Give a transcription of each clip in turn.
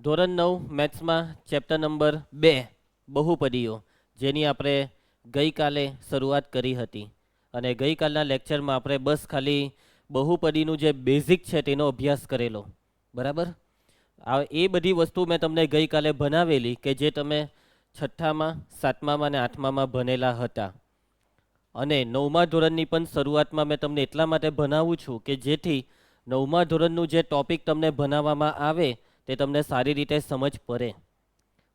ધોરણ 9 મેથ્સમાં chapter number 2 બહુપદીઓ, જેની આપણે ગઈકાલે શરૂઆત કરી હતી. અને ગઈકાલના લેક્ચરમાં આપણે બસ ખાલી બહુપદીનું જે બેઝિક છે તેનો અભ્યાસ કરેલો. બરાબર, એ બધી વસ્તુ મેં તમને ગઈકાલે ભણાવેલી કે જે તમે છઠ્ઠામાં, સાતમામાં અને આઠમામાં ભણેલા હતા. અને 9મા ધોરણની પણ શરૂઆતમાં મેં તમને એટલા માટે ભણાવું છું કે જેથી 9મા ધોરણનું જે ટોપિક તમને ભણાવવામાં આવે તે તમને સારી રીતે સમજ પડે.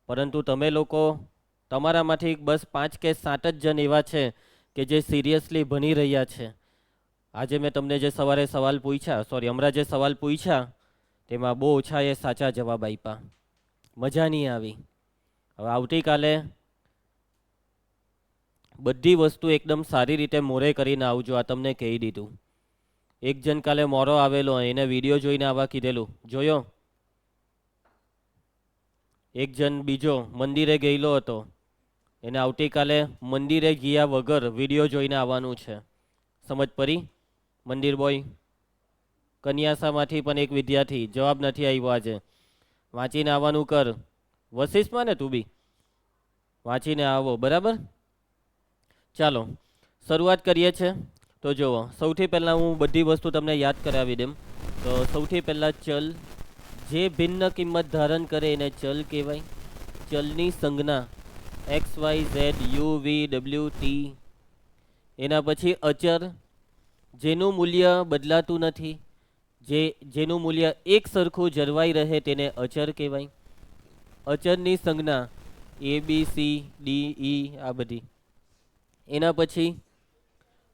પરંતુ તમે લોકો તમારામાંથી બસ 5 કે 7 જ જણ એવા છે કે જે સિરિયસલી ભણી રહ્યા છે. આજે મેં તમને જે સવારે સવાલ પૂછ્યા, હમણાં જે સવાલ પૂછ્યા તેમાં બહુ ઓછાએ સાચા જવાબ આપ્યા. મજા નહીં આવી. હવે આવતીકાલે બધી વસ્તુ એકદમ સારી રીતે મોરે કરીને આવજો, આ તમને કહી દીધું. એક જણ કાલે મોરો આવેલો, એને વિડીયો જોઈને આવવા કીધેલું, જોયો? એક જણ બીજો મંદિરે ગયેલો હતો, એને આવતીકાલે મંદિરે ગયા વગર વિડીયો જોઈને આવવાનું છે. સમજ પડી? મંદિર બોય કન્યાસામાંથી પણ એક વિદ્યાર્થી જવાબ નથી આવ્યો. આજે વાંચીને આવવાનું કર. વશિષ્ઠમાં ને તું બી વાંચીને આવો. બરાબર, ચાલો શરૂઆત કરીએ છીએ. તો જુઓ, સૌથી પહેલાં હું બધી વસ્તુ તમને યાદ કરાવી દઉં. તો સૌથી પહેલાં ચલ, જે ભિન્ન કિંમત ધારણ કરે એને ચલ કહેવાય. ચલની સંજ્ઞા x y z u v ડબલ્યુ ટી. એના પછી અચર, જેનું મૂલ્ય બદલાતું નથી, જેનું મૂલ્ય એક સરખું જળવાઈ રહે તેને અચર કહેવાય. અચરની સંજ્ઞા એ બી સી ડી ઈ આ બધી. એના પછી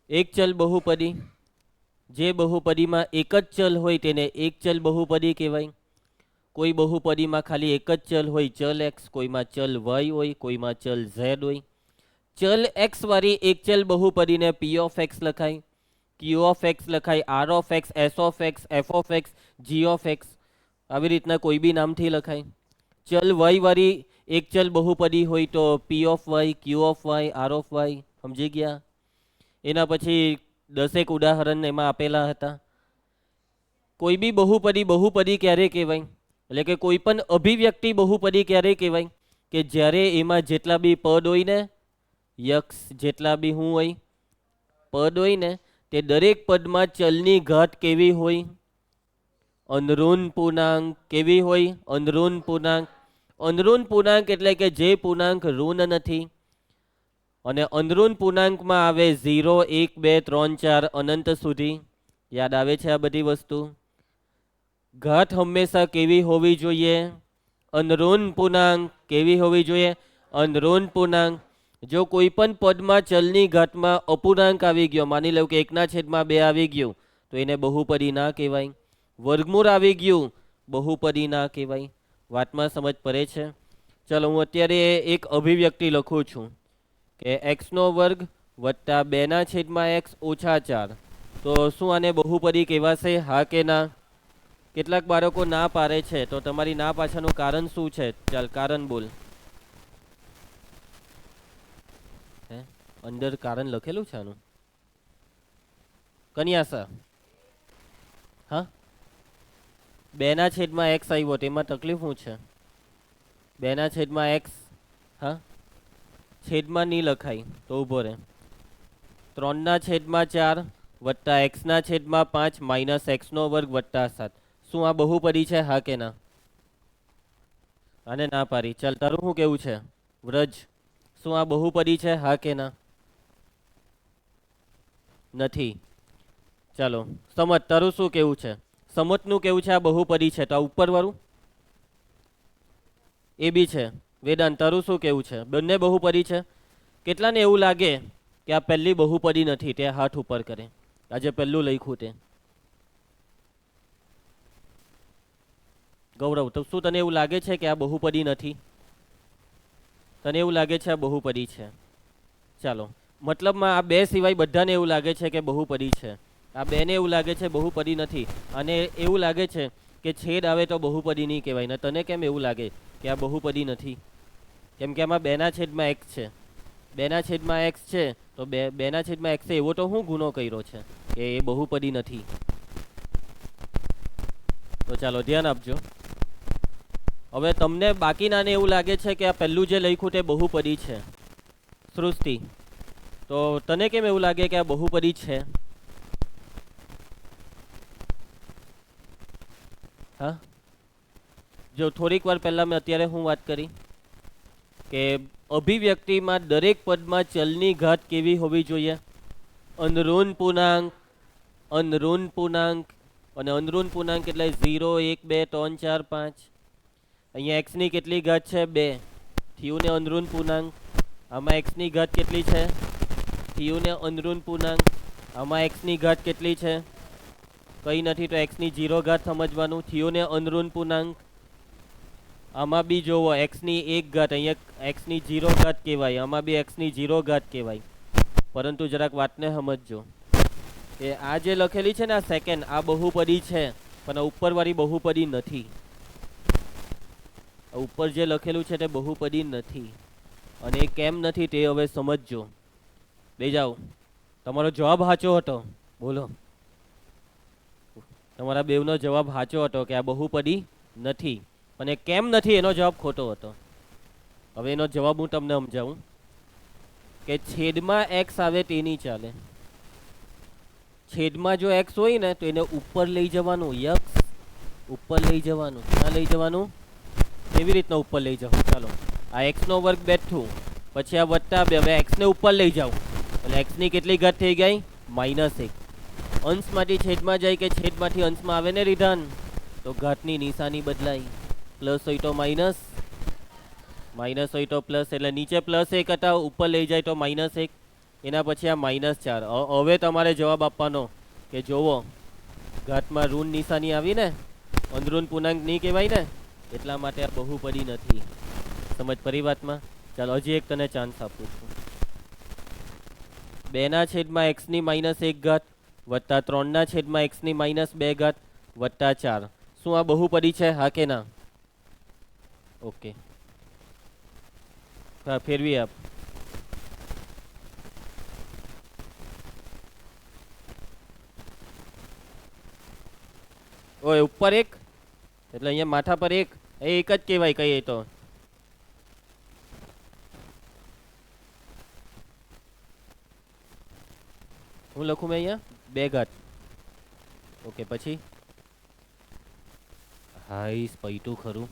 એક ચલ બહુપદી, જે બહુપદીમાં એક જ ચલ હોય તેને એક ચલ બહુપદી કહેવાય. કોઈ બહુપદીમાં ખાલી એક જ ચલ હોય, ચલ એક્સ, કોઈમાં ચલ વાય હોય, કોઈમાં ચલ ઝેડ હોય. ચલ એક્સ વાળી એક ચલ બહુપદીને પી ઓફ એક્સ લખાય, ક્યુ ઓફ એક્સ લખાય, r of x, s of x, f of x, g of x, આવી રીતના કોઈ બી નામથી લખાય. ચલ વાય વાળી એક ચલ બહુપદી હોય તો p of y, q of y, r of y. સમજી ગયા? એના પછી 10 ઉદાહરણ એમાં આપેલા હતા. કોઈ બી બહુપદી બહુપદી ક્યારે કહેવાય, એટલે કે કોઈ પણ અભિવ્યક્તિ બહુપદી ક્યારે કહેવાય કે જ્યારે એમાં જેટલા બી પદ હોય ને, યક્ષ જેટલા બી શું હોય પદ હોય ને, તે દરેક પદમાં ચલની ઘાત કેવી હોય? અનઋણ પૂર્ણાંક. કેવી હોય? અનઋણ પૂર્ણાંક. અનઋણ પૂર્ણાંક એટલે કે જે પૂર્ણાંક ઋણ નથી. અને અનઋણ પૂર્ણાંકમાં આવે 0, 1, 2, 3, 4 અનંત સુધી. યાદ આવે છે આ બધી વસ્તુ? ઘાત હંમેશા કેવી હોવી જોઈએ? અનઋણ પૂર્ણાંક. કેવી હોવી જોઈએ? અનઋણ પૂર્ણાંક. જો કોઈ પણ પદમાં ચલની ઘાતમાં અપૂર્ણાંક આવી ગયો, માની લો કે 1/2 આવી ગયું, તો એને બહુપદી ના કહેવાય. વર્ગમૂળ આવી ગયું, બહુપદી ના કહેવાય. વાતમાં સમજ પડે છે? ચલો, હું અત્યારે એક અભિવ્યક્તિ લખું છું કે એક્સનો વર્ગ વત્તા 2/x ઓછા 4. તો શું આને બહુપદી કહેવાશે? હા કે ના? કેટલાક બાળકો ના પાડે છે, તો તમારી ના પાછળનું કારણ શું છે? ચાલ કારણ બોલ. અંદર કારણ લખેલું છે આનું? કન્યાસા, હા, 2/x આવ્યો તેમાં તકલીફ શું છે? 2/x, હા, છેદમાં નહીં લખાય તો ઊભો રહે. 3/4 વત્તા x/5 માઇનસ x નો વર્ગ વત્તા 7. શું આ બહુપદી છે? હા કે ના? આને ના પાડી. ચાલ, તારું શું કેવું છે વ્રજ? શું આ બહુપદી છે? હા કે ના? નથી. ચાલો સમજ, તારું શું કેવું છે? સમજનું કેવું છે આ બહુપદી છે, તો આ ઉપર વાળું એ બી છે. વેદાંત, તારું શું કેવું છે? બંને બહુપદી છે? કેટલાને એવું લાગે કે આ પહેલી બહુપદી નથી? તે હાથ ઉપર કરે. આજે પહેલું લખ્યું તે. ગૌરવ, તો શું તને એવું લાગે છે કે આ બહુપદી નથી? તને એવું લાગે છે આ બહુપદી છે? ચાલો, મતલબમાં આ બે સિવાય બધાને એવું લાગે છે કે બહુપદી છે. આ બેને એવું લાગે છે બહુપદી નથી. અને એવું લાગે છે કે છેદ આવે તો બહુપદી નહીં કહેવાય. ને તને કેમ એવું લાગે કે આ બહુપદી નથી? કેમ કે આમાં 2/x છે. 2/x છે તો 2/x એવો તો શું ગુનો કર્યો છે કે એ બહુપદી નથી? તો ચાલો ધ્યાન આપજો. હવે તમને બાકીનાને એવું લાગે છે કે આ પહેલું જે લખ્યું તે બહુપદી છે સૃષ્ટિ, તો તને કેમ એવું લાગે કે આ બહુપદી છે? હા, જો થોડીક વાર પહેલા મેં અત્યારે હું વાત કરી કે અભિવ્યક્તિમાં દરેક પદમાં ચલની ઘાત કેવી હોવી જોઈએ? અનઋણ પૂર્ણાંક, અનઋણ પૂર્ણાંક, અને અનઋણ પૂર્ણાંક એટલે 0 1 2 3 4 5. અહીંયા x ની કેટલી ઘાત છે? 2. થયું ને અનઋણ પૂર્ણાંક. આમાં x ની ઘાત કેટલી છે? થયું ને અનઋણ પૂર્ણાંક. આમાં x ની ઘાત કેટલી છે? કંઈ નથી, તો x ની 0 ઘાત સમજવાનું. થયું ને અનઋણ પૂર્ણાંક. આમાં બી જોવો x ની 1 ઘાત, અહીંયા x ની 0 ઘાત કહેવાય, આમાં બી x ની 0 ઘાત કહેવાય. પરંતુ જરાક વાતને સમજજો કે આ જે લખેલી છે ને આ સેકન્ડ, આ બહુપદી છે, પણ આ ઉપરવાળી બહુપદી નથી. ઉપર જે લખેલું છે તે બહુપદી નથી. અને એ કેમ નથી તે હવે સમજજો. બે જાઓ, તમારો જવાબ સાચો હતો. બોલો, તમારા બેવનો જવાબ સાચો હતો કે આ બહુપદી નથી. અને કેમ નથી એનો જવાબ ખોટો હતો. હવે એનો જવાબ હું તમને સમજાવું કે છેદમાં x આવે તે નહીં ચાલે. છેદમાં જો x હોય ને તો એને ઉપર લઈ જવાનું, યક્ષ ઉપર લઈ જવાનું. ક્યાં લઈ જવાનું? કેવી રીતના ઉપર લઈ જાવ? ચાલો, આ x નો વર્ગ બેઠું, પછી આ વત્તા 2, હવે x ને ઉપર લઈ જાવ એટલે x ની કેટલી ઘાત થઈ ગઈ? -1. અંશમાંથી છેદમાં જાય કે છેદમાંથી અંશમાં આવે ને વિધાન, તો ઘાતની નિશાની બદલાય. પ્લસ હોય તો માઇનસ, માઇનસ હોય તો પ્લસ, એટલે નીચે +1 હતા, ઉપર લઈ જાય તો -1. એના પછી આ -4. હવે તમારે જવાબ આપવાનો કે જોવો ઘાતમાં ઋણ નિશાની આવી ને, અનઋણ પૂર્ણાંક નહીં કહેવાય ને, એટલા માટે આ બહુપદી નથી. સમજ પડી વાતમાં? ચાલો હજી એક તને ચાન્સ આપું છું. 2/x ની -1 ઘાત વત્તા 3/x ની -2 ઘાત વત્તા 4. શું આ બહુપદી છે? હા કે ના? ઓકે, હા ફેરવી આપ. ઓય ઉપર 1 એટલે અહીંયા માથા પર 1, એ એક જ કહેવાય. કહીએ તો હું લખું મેં અહીંયા 2 ઘાત. ઓકે, પછી હાઈસ પૈટું ખરું.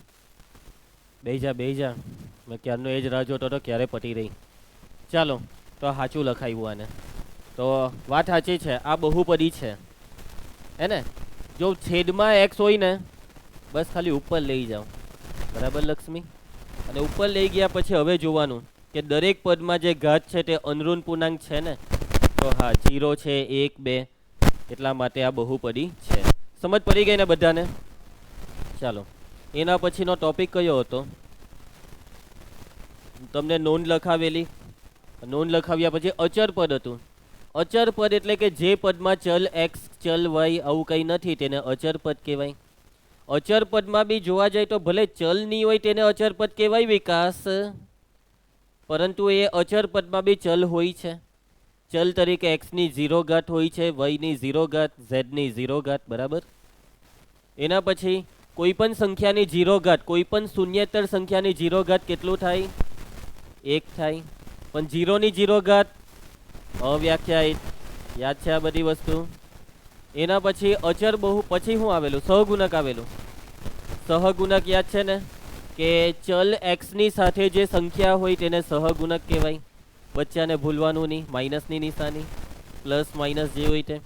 બે જા મેં ક્યારનો એ જ રાહ જોતો હતો ક્યારે પટી રહી. ચાલો, તો સાચું લખાયું આને. તો વાત સાચી છે, આ બહુપદી છે હે ને. જો છેદમાં x હોય ને, બસ ખાલી ઉપર લઈ જાઓ. બરાબર લક્ષ્મી? અને ઉપર લઈ ગયા પછી હવે જોવાનું કે દરેક પદમાં જે ઘાત છે તે અનઋણ પૂર્ણાંક છે ને, તો હા 0 છે, 1 2, એટલા માટે આ બહુપદી છે. સમજ પડી ગઈ ને બધાને? ચાલો, એના પછીનો ટોપિક કયો હતો? તમને નોંધ લખાવેલી. નોંધ લખાવ્યા પછી અચર પદ હતું. અચર પદ એટલે કે જે પદમાં ચલ x, ચલ y આવું કંઈ નથી તેને અચર પદ કહેવાય. અચર પદમાં બી જોવા જાય તો ભલે ચલ નહીં હોય તેને અચર પદ કહેવાય વિકાસ, પરંતુ એ અચર પદમાં બી ચલ હોય છે. ચલ તરીકે x ની 0 ઘાત હોય છે, y ની 0 ઘાત, z ની 0 ઘાત. બરાબર? એના પછી કોઈ પણ સંખ્યાની 0 ઘાત, કોઈ પણ શૂન્યેતર સંખ્યાની 0 ઘાત કેટલું થાય? 1 થાય. પણ 0 ની 0 ઘાત અવ્યાખ્યાયિત. યાદ છે આ બધી વસ્તુ? એના પછી અચર બહુ, પછી શું આવેલું? સહગુણક આવેલું. સહગુણક યાદ છે ને કે ચલ x ની સાથે જે સંખ્યા હોય તેને સહગુણક કહેવાય. બચ્ચાને ભૂલવાનું નહીં, માઇનસની નિશાની, પ્લસ માઇનસ જે હોય તે.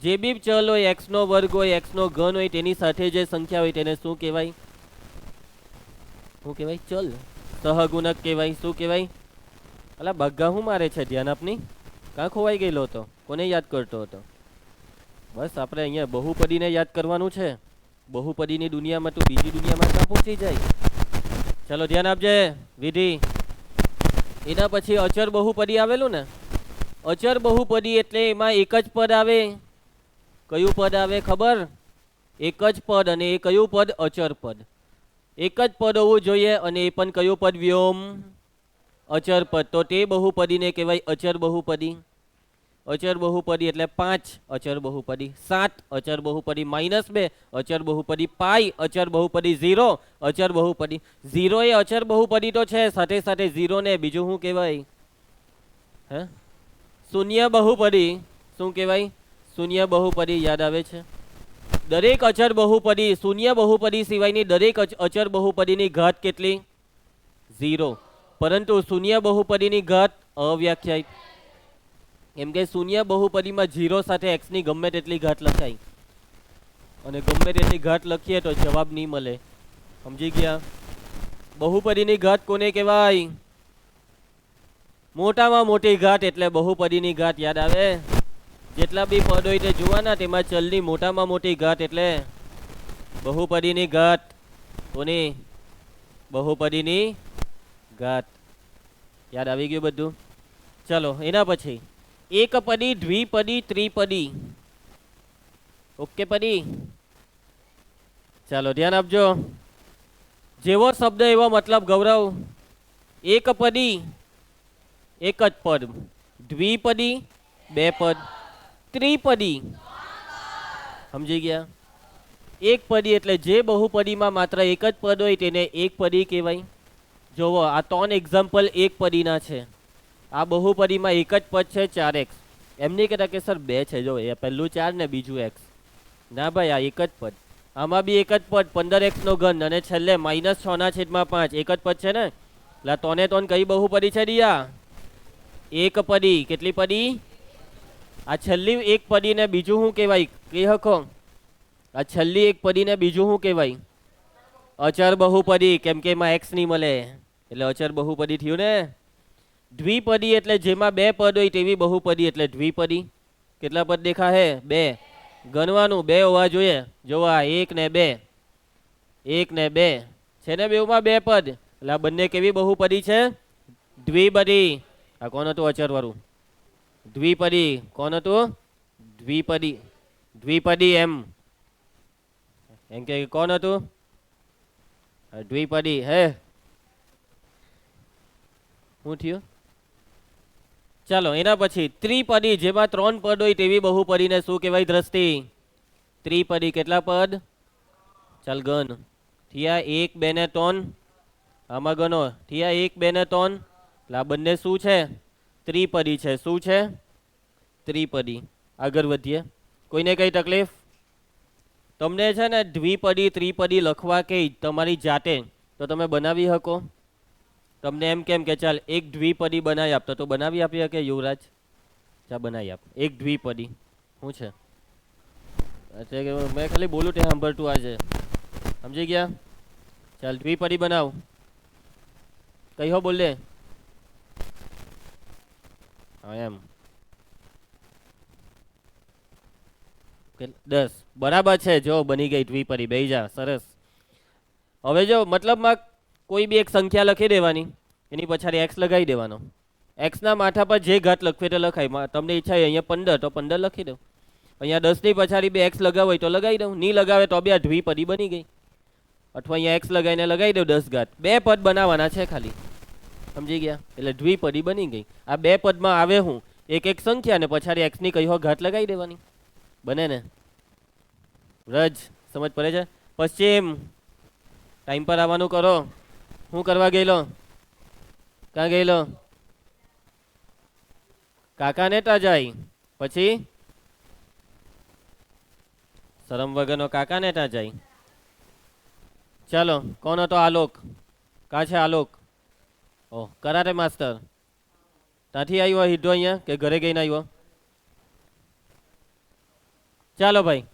જે બી ચલ હોય, x નો વર્ગ હોય, x નો ઘન હોય, તેની સાથે જે સંખ્યા હોય તેને શું કહેવાય? શું કહેવાય? ચલ. સહગુણક કહેવાય. શું કહેવાય? અલા બગ્ગા હું મારે છે? ધ્યાન આપની. કાં ખોવાઈ ગયેલો હતો? કોને યાદ કરતો હતો? બસ આપણે અહીંયા બહુપદીને યાદ કરવાનું છે. બહુપદીની દુનિયામાં તું બીજી દુનિયામાં ક્યાં પહોંચી જાય? ચાલો ધ્યાન આપજે વિધિ. એના પછી અચર બહુપદી આવેલું ને. અચર બહુપદી એટલે એમાં એક જ પદ આવે. કયું પદ આવે ખબર? એક જ પદ. અને એ કયું પદ? અચર પદ. એક જ પદ હોવું જોઈએ અને એ પણ કયું પદ? વ્યોમ અચર પદ. તો તે બહુપદીને કહેવાય અચર બહુપદી. અચર બહુપદી એટલે 5 અચર બહુપદી, 7 અચર બહુપદી, -2 અચર બહુપદી, પાઈ અચર બહુપદી, 0 અચર બહુપદી. 0 એ અચર બહુપદી તો છે, સાથે સાથે 0 ને બીજું શું કહેવાય? હે, શૂન્ય બહુપદી. શું કહેવાય? શૂન્ય બહુપદી. યાદ આવે છે? દરેક અચર બહુપદી, શૂન્ય બહુપદી સિવાયની દરેક અચર બહુપદીની ઘાત કેટલી? 0. પરંતુ શૂન્ય બહુપદીની ઘાત અવ્યાખ્યાયિત. કેમ કે શૂન્ય બહુપદીમાં 0 સાથે x ની ગમે તેટલી ઘાત લખાય, અને ગમે તેટલી ઘાત લખીએ તો જવાબ નહીં મળે. સમજી ગયા? બહુપદીની ઘાત કોને કહેવાય? મોટામાં મોટી ઘાત એટલે બહુપદીની ઘાત. યાદ આવે? જેટલા બી પદ હોય તે જોવાના, તેમાં ચલની મોટામાં મોટી ઘાત એટલે બહુપદીની ઘાત. કોની? બહુપદીની ઘાત. યાદ આવી ગયું બધું? ચલો એના પછી એકપદી, દ્વિપદી, ત્રિપદી. ઓકે પદી? ચાલો ધ્યાન આપજો. જેવો શબ્દ એવો મતલબ. ગૌરવ, એકપદી એક જ પદ, દ્વિપદી 2 પદ, ત્રિપદી. સમજી ગયા? એક પદી એટલે જે બહુપદીમાં માત્ર એક જ પદ હોય તેને એક પદી કહેવાય. જોવો, આ 3 એક્ઝામ્પલ એક પદીના છે. આ બહુપદીમાં એક જ પદ છે, 4x. એમ નહીં કહેતા કે સર 2 છે. જો એ પહેલું 4 ને બીજું x. ના ભાઈ, આ એક જ પદ. આમાં બી એક જ પદ, 15x નો ઘન, અને છેલ્લે -6/5. એક જ પદ છે ને? એટલે 3 ને 3 કઈ બહુપદી છે દિયા? એક પદી. કેટલી પદી? આ છેલ્લી એક પદી ને બીજું શું કહેવાય? કહી હકો? આ છેલ્લી એક પદી ને બીજું શું કહેવાય? અચર બહુપદી. કેમ કે એમાં x નહીં મળે એટલે અચર બહુપદી થયું ને. દ્વિપદી એટલે જેમાં 2 પદ હોય તેવી બહુપદી એટલે દ્વિપદી. કેટલા પદ દેખા હે? 2. ગણવાનું 2 હોવા જોઈએ. જોવા, 1 ને 2, 1 ને 2 છે ને, બેઉમાં 2 પદ. એટલે આ બંને કેવી બહુપદી છે? દ્વિપદી. આ કોણ હતું અચર વાળું? દ્વિપદી. કોણ હતું? દ્વિપદી. દ્વિપદી એમ કે કોણ હતું? દ્વિપદી. હે, શું થયું? ચાલો એના પછી ત્રિપદી, જેમાં 3 પદ હોય તેવી બહુપદીને શું કહેવાય? દ્રષ્ટિ. ત્રિપદી. કેટલા પદ? ચાલ ગણ. થયા 1, 2 ને 3. આમાં ગણો. થયા 1, 2 ને 3. એટલે આ બંને શું છે? ત્રિપદી છે. શું છે? ત્રિપદી. આગળ વધીએ. કોઈને કઈ તકલીફ? તમને છે ને દ્વિપદી ત્રિપદી લખવા કે તમારી જાતે તો તમે બનાવી શકો? તમને એમ કેમ કે ચાલ એક દ્વિપદી બનાવી આપતો, તો બનાવી આપી કે યુવરાજ? ચા બનાવી આપ એક દ્વિપદી. શું છે? મેં ખાલી બોલું તે સાંભળતું આજે. સમજી ગયા? ચાલ દ્વિપદી બનાવ. કઈ હો બોલે? હા એમ 10. બરાબર છે. જો બની ગઈ દ્વિપદી. બેહી જા. સરસ. હવે જો મતલબમાં કોઈ બી એક સંખ્યા લખી દેવાની, એની પછાડી x લગાવી દેવાનો. x ના માથા પર જે ઘાત લખવી તો લખાય. તમને ઈચ્છા હોય અહીંયા 15 તો 15 લખી દઉં. અહીંયા 10 ની પછાડી બે x લગાવો હોય તો લગાવી દઉં. નહીં લગાવે તો બી આ દ્વિપદી બની ગઈ. અથવા અહીંયા x લગાવીને લગાવી દઉં 10 ઘાત. 2 પદ બનાવવાના છે ખાલી. સમજી ગયા? એટલે દ્વિપદી બની ગઈ. આ 2 પદમાં આવે હું એક એક સંખ્યા ને પછાડી x ની કઈ હો ઘાત લગાવી દેવાની. બને ને? રજ સમજ પડે છે? પશ્ચિમ ટાઈમ પર આવવાનું કરો. શું કરવા ગયેલો? ક્યાં ગયેલો? કાકાને તા જાય. પછી શરમ વગરનો કાકાને તા જાય. ચાલો, કોણ હતો? આલોક. કાં છે આલોક? ઓહ, કરાટે માસ્ટર. ત્યાંથી આવ્યો હીધો અહીંયા કે ઘરે ગઈને આવ્યો? ચાલો ભાઈ,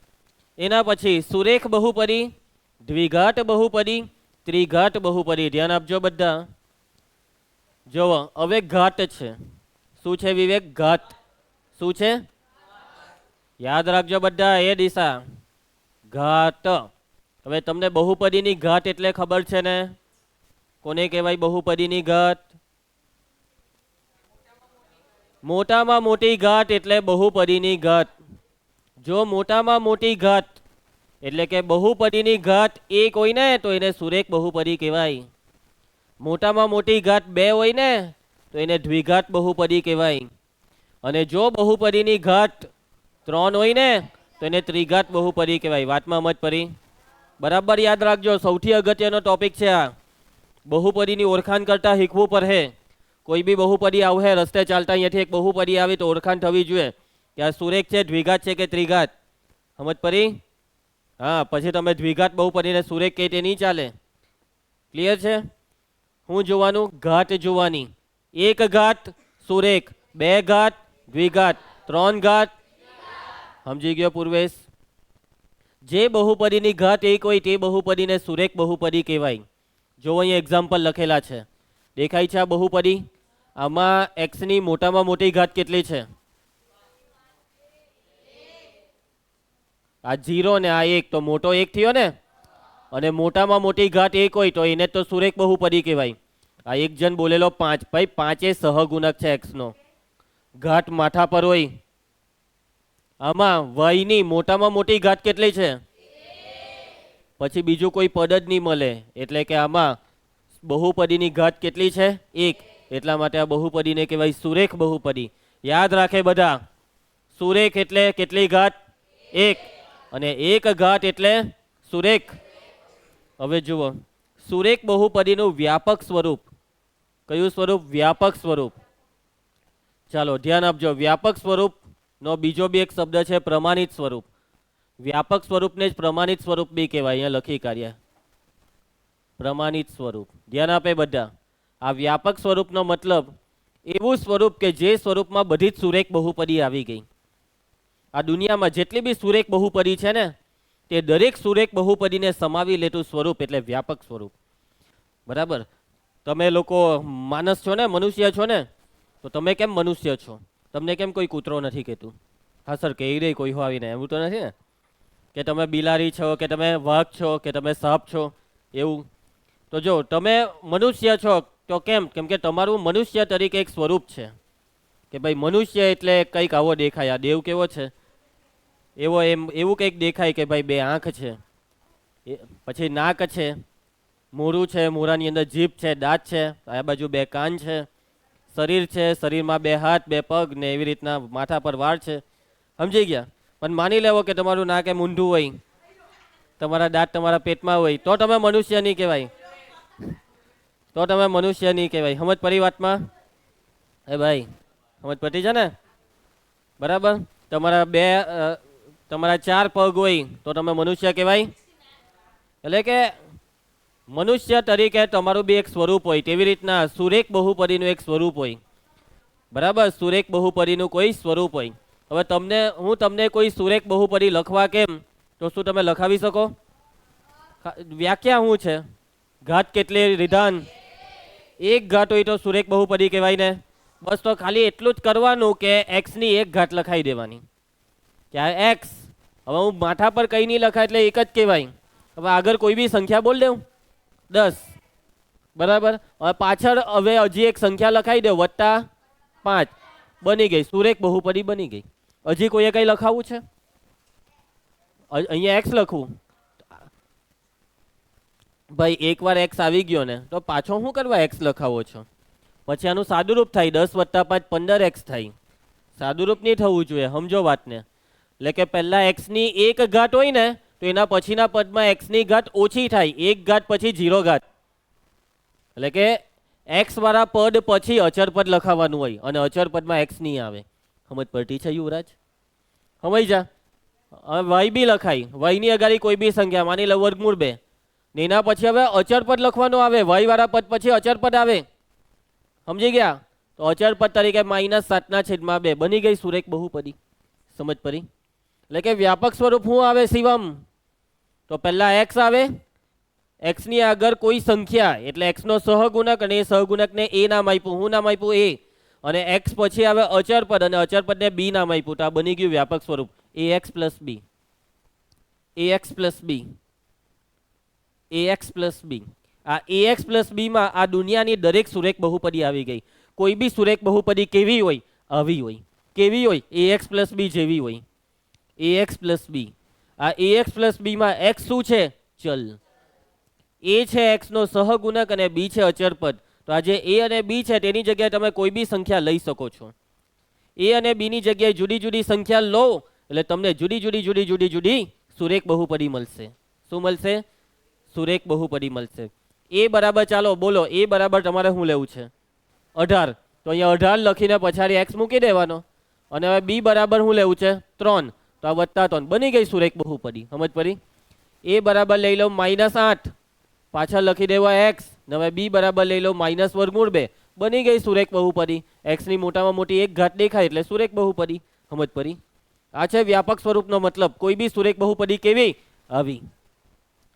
એના પછી સુરેખ બહુપદી, દ્વિઘાત બહુપદી, ત્રિઘાત બહુપદી. ધ્યાન આપજો બધા. જોવો, હવે ઘાત છે. શું છે વિવેક? ઘાત. શું છે? યાદ રાખજો બધા. એ દિશા ઘાત. હવે તમને બહુપદીની ઘાત એટલે ખબર છે ને? કોને કહેવાય બહુપદીની ઘાત? મોટામાં મોટી ઘાત એટલે બહુપદીની ઘાત. જો મોટામાં મોટી ઘાત એટલે કે બહુપદીની ઘાત 1 હોય ને તો એને સુરેખ બહુપદી કહેવાય. મોટામાં મોટી ઘાત 2 હોય ને તો એને દ્વિઘાત બહુપદી કહેવાય. અને જો બહુપદીની ઘાત 3 હોય ને તો એને ત્રિઘાત બહુપદી કહેવાય. વાતમાં મત પડી? બરાબર યાદ રાખજો, સૌથી અગત્યનો ટોપિક છે આ. બહુપદીની ઓળખાણ કરતા શીખવું પડે. કોઈ બી બહુપદી આવે રસ્તે ચાલતા, અહીંયાથી એક બહુપદી આવી તો ઓળખાણ થવી જોઈએ કે આ સુરેખ છે, દ્વિઘાત છે કે ત્રિઘાત. સમજ પડી? હા, પછી તમે દ્વિઘાત બહુપદીને સુરેખ કહે તે નહીં ચાલે. ક્લિયર છે? હું જોવાનું? ઘાત જોવાની. એક ઘાત સુરેખ, બે ઘાત દ્વિઘાત, ત્રણ ઘાત. સમજી ગયો પૂર્વેશ? જે બહુપદીની ઘાત એક હોય તે બહુપદીને સુરેખ બહુપદી કહેવાય. જો અહીં એક્ઝામ્પલ લખેલા છે, દેખાય છે આ બહુપદી? આમાં એક્સની મોટામાં મોટી ઘાત કેટલી છે? આ 0 ને આ 1, તો મોટો 1 થયો ને. અને મોટામાં મોટી ઘાત 1 હોય તો એને તો સુરેખ બહુપદી કહેવાય. આ એક જણ બોલેલો 5, ભાઈ 5 એ સહગુણક છે એક્સનો. ઘાત માથા પર હોય. આમાં વાયની મોટામાં મોટી ઘાત કેટલી છે? પછી બીજું કોઈ પદ જ નહીં મળે, એટલે કે આમાં બહુપદીની ઘાત કેટલી છે? 1. એટલા માટે આ બહુપદીને કહેવાય સુરેખ બહુપદી. યાદ રાખે બધા, સુરેખ એટલે કેટલી ઘાત? 1. અને એક ઘાત એટલે સુરેખ. હવે જુઓ, સુરેખ બહુપદીનું વ્યાપક સ્વરૂપ. કયું સ્વરૂપ? વ્યાપક સ્વરૂપ. ચાલો ધ્યાન આપજો, વ્યાપક સ્વરૂપનો બીજો બી એક શબ્દ છે પ્રમાણિત સ્વરૂપ. વ્યાપક સ્વરૂપને જ પ્રમાણિત સ્વરૂપ બી કહેવાય. અહીંયા લખી કાઢ્યા પ્રમાણિત સ્વરૂપ. ધ્યાન આપે બધા. આ વ્યાપક સ્વરૂપનો મતલબ એવું સ્વરૂપ કે જે સ્વરૂપમાં બધી જ સુરેખ બહુપદી આવી ગઈ. આ દુનિયામાં જેટલી બી સુરેખ બહુપદી છે ને, તે દરેક સુરેખ બહુપદીને સમાવી લેતું સ્વરૂપ એટલે વ્યાપક સ્વરૂપ. બરાબર? તમે લોકો માણસ છો ને, મનુષ્ય છો ને, તો તમે કેમ મનુષ્ય છો? તમને કેમ કોઈ કૂતરો નથી કહેતું? હા સર, કહી રહી કોઈ આવીને, એવું તો નથી ને કે તમે બિલાડી છો, કે તમે વાઘ છો, કે તમે સાપ છો, એવું. તો જો તમે મનુષ્ય છો તો કેમ? કેમ કે તમારું મનુષ્ય તરીકે એક સ્વરૂપ છે કે ભાઈ મનુષ્ય એટલે કંઈક આવો દેખાય. આ દેવ કેવો છે? એવો એવું કંઈક દેખાય કે ભાઈ 2 આંખ છે, પછી નાક છે, મોઢું છે, મોઢાની અંદર જીભ છે, દાંત છે, આ બાજુ 2 કાન છે, શરીર છે, શરીરમાં 2 હાથ 2 પગ ને એવી રીતના માથા પર વાળ છે. સમજી ગયા? પણ માની લેવો કે તમારું નાક એમ ઊંધું હોય, તમારા દાંત તમારા પેટમાં હોય, તો તમે મનુષ્ય નહીં કહેવાય. તો તમે મનુષ્ય નહીં કહેવાય. સમજ પડી વાતમાં? એ ભાઈ સમજ પડી છે ને? બરાબર? તમારા 4 પગ હોય તો તમે મનુષ્ય કહેવાય. એટલે કે મનુષ્ય તરીકે તમારું બી એક સ્વરૂપ હોય. તેવી રીતના સુરેખ બહુપદીનું એક સ્વરૂપ હોય. બરાબર? સુરેખ બહુપદીનું કોઈ સ્વરૂપ હોય. હવે હું તમને કોઈ સુરેખ બહુપદી લખવા કેમ, તો શું તમે લખાવી શકો? વ્યાખ્યા શું છે? ઘાત કેટલી? વિધાન. એક ઘાત હોય તો સુરેખ બહુપદી કહેવાય ને. બસ તો ખાલી એટલું જ કરવાનું કે એક્સની એક ઘાત લખાઈ દેવાની કે આ એક્સ. હવે હું માથા પર કંઈ નહીં લખાય એટલે એક જ કહેવાય. હવે આગળ કોઈ બી સંખ્યા બોલ દેવું, 10. બરાબર? હવે પાછળ હવે હજી એક સંખ્યા લખાઈ દે +5, બની ગઈ સુરેખ બહુપદી બની ગઈ. હજી કોઈએ કંઈ લખાવવું છે? અહીંયા એક્સ લખવું. ભાઈ એકવાર એક્સ આવી ગયો ને તો પાછો શું કરવા એક્સ લખાવો છો? પછી આનું સાદુરૂપ થાય, 10 + 5 15x થાય. સાદુરૂપ નહીં થવું જોઈએ, સમજો વાતને. એટલે કે પહેલા એક્સની એક ઘાત હોય ને તો એના પછીના પદમાં એક્સની ઘાત ઓછી થાય, એક ઘાત પછી 0 ઘાત. એટલે કે એક્સ વાળા પદ પછી અચર પદ લખાવવાનું હોય અને અચર પદમાં એક્સ નહીં આવે. સમજ પડતી છે યુવરાજ? સમજ જા. હવે વાય બી લખાય. વાયની અગાડી કોઈ બી સંખ્યા, માની લો √2, ને એના પછી હવે અચર પદ લખવાનું આવે. વાય વાળા પદ પછી અચર પદ આવે. સમજી ગયા? તો અચર પદ તરીકે -7/2 બની ગઈ સુરેખ બહુપદી. સમજ પડી? એટલે કે વ્યાપક સ્વરૂપ શું આવે શિવમ? તો પહેલા એક્સ આવે, એક્સની આગળ કોઈ સંખ્યા એટલે એક્સનો સહગુણક, અને એ સહગુણકને એ નામ આપ્યું. શું નામ આપ્યું? એ. અને એક્સ પછી આવે અચર પદ અને અચર પદને બી નામ આપ્યું. તો આ બની ગયું વ્યાપક સ્વરૂપ ax + b. ax + b. ax + b. આ ax + b માં આ દુનિયાની દરેક સુરેખ બહુપદી આવી ગઈ. કોઈ બી સુરેખ બહુપદી કેવી હોય? આવી હોય. કેવી હોય? ax + b જેવી હોય. ax + b. આ ax + b માં x શું છે? ચલ. a છે x નો સહગુણક અને b છે અચર પદ. તો આ જે a અને b છે તેની જગ્યાએ તમે કોઈ બી સંખ્યા લઈ શકો છો. એ અને બી ની જગ્યાએ જુદી જુદી સંખ્યા લો એટલે તમને જુદી જુદી જુદી જુદી જુદી સુરેખ બહુપદી મળશે. શું મળશે? સુરેખ બહુપદી મળશે. એ બરાબર, ચાલો બોલો, એ બરાબર તમારે શું લેવું છે? 18. તો અહીંયા 18 લખીને પછાડી એક્સ મૂકી દેવાનો. અને હવે બી બરાબર શું લેવું છે? 3. તો આ વત્તા 3 બની ગઈ સુરેખ બહુપદી. સમજ પડી? એ બરાબર લઈ લો -8, પાછળ લખી દેવો એક્સ. હવે બી બરાબર લઈ લો -2 બની ગઈ સુરેખ બહુપદી. એક્સ ની મોટામાં મોટી એક ઘાત દેખાય એટલે સુરેખ બહુપદી. સમજ પડી? આ છે વ્યાપક સ્વરૂપનો મતલબ. કોઈ બી સુરેખ બહુપદી કેવી? આવી.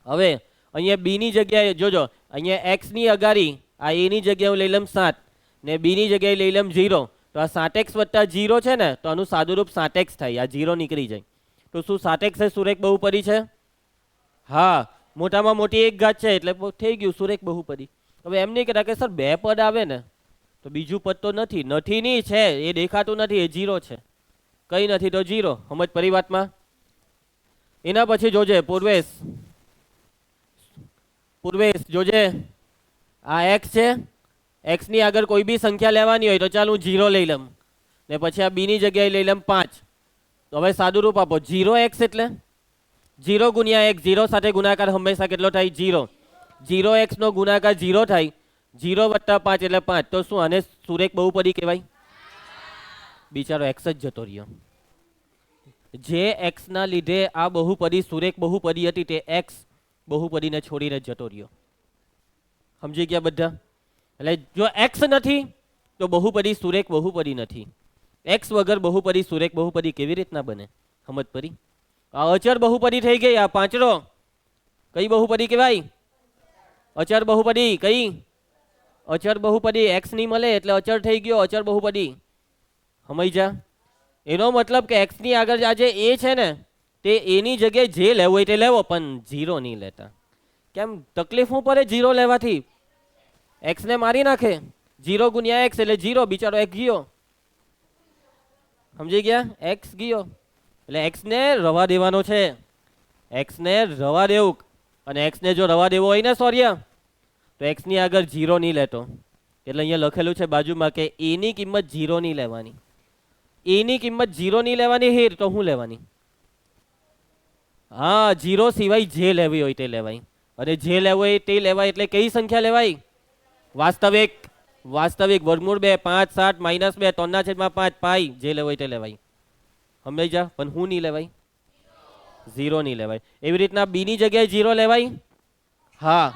હવે અહીંયા બી ની જગ્યાએ જોજો, અહીંયા એક્સ ની અગાડી આ એ ની જગ્યાએ હું લઈ લઉં 7 ને બી ની જગ્યાએ લઈ લઉં 0. તો આ 7x + 0 છે ને, તો આનું સાદુરૂપ 7x થાય. આ 0 નીકળી જાય. તો શું 7x એ સુરેખ બહુપદી છે? હા, મોટામાં મોટી એક ઘાત છે એટલે થઈ ગયું સુરેખ બહુપદી. હવે એમ નહીં કહેતા કે સર 2 પદ આવે ને, તો બીજું પદ તો નથી. નથી ની છે, એ દેખાતું નથી, એ 0 છે. કઈ નથી તો 0. સમજ પડી વાતમાં? એના પછી જોજે પૂર્વેશ જોજે, આ એક્સ છે. એક્સ ની આગળ કોઈ બી સંખ્યા લેવાની હોય તો ચાલ હું 0 લઈ લઉં ને પછી આ બી ની જગ્યાએ લઈ લઉં 5. તો હવે સાદુરૂપ આપો. 0x એટલે 0 ગુણ્યા x, 0 સાથે ગુણાકાર હંમેશા કેટલો થાય? 0. 0x નો ગુણાકાર 0 થાય. 0 + 5 એટલે 5. તો શું આને સુરેખ બહુપદી કહેવાય? બિચારો એક્સ જ જતો રહ્યો. જે એક્સ ના લીધે આ બહુપદી સુરેખ બહુપદી હતી તે એક્સ બહુપદીને છોડીને જતો રહ્યો. સમજી ગયા બધા? એટલે જો એક્સ નથી તો બહુપદી સુરેખ બહુપદી નથી. એક્સ વગર બહુપદી સુરેખ બહુપદી કેવી રીતના બને? સમજ પડી? આ અચર બહુપદી થઈ ગઈ. આ પાંચડો કઈ બહુપદી કહેવાય? અચર બહુપદી. કઈ? અચર બહુપદી. એક્સ નહીં મળે એટલે અચર થઈ ગયો, અચર બહુપદી. સમજ જા? એનો મતલબ કે એક્સ ની આગળ આ જે એ છે ને, તે એની જગ્યાએ જે લેવો હોય તે લેવો, પણ 0 નહીં લેતા. કેમ? તકલીફ શું પડે 0 લેવાથી? એક્સ ને મારી નાખે. 0 ગુણ્યા એક્સ એટલે 0. બિચારો એક્સ ગયો. સમજી ગયા? એક્સ ગયો એટલે એક્સ ને રવા દેવાનો છે. એક્સ ને રવા દેવું. અને એક્સ ને જો રવા દેવો હોય ને સૌર્ય, તો એક્સ ની આગળ 0 નહીં લેતો. એટલે અહીંયા લખેલું છે બાજુમાં કે એ ની કિંમત 0 નહીં લેવાની. એ ની કિંમત 0 નહીં લેવાની. હેર તો શું લેવાની? હા, 0 સિવાય જે લેવી હોય તે લેવાય. અને જે લેવું હોય તે લેવાય એટલે કઈ સંખ્યા લેવાય? વાસ્તવિક. વાસ્તવિક. વર્ગમૂળ 2, 5, 7, -2, 3/5 પાઈ. જે લેવું હોય તે લેવાય. સમજાઈ જા? પણ હું નહીં લેવાય? 0 નહીં લેવાય. એવી રીતના બી ની જગ્યાએ 0 લેવાય? હા,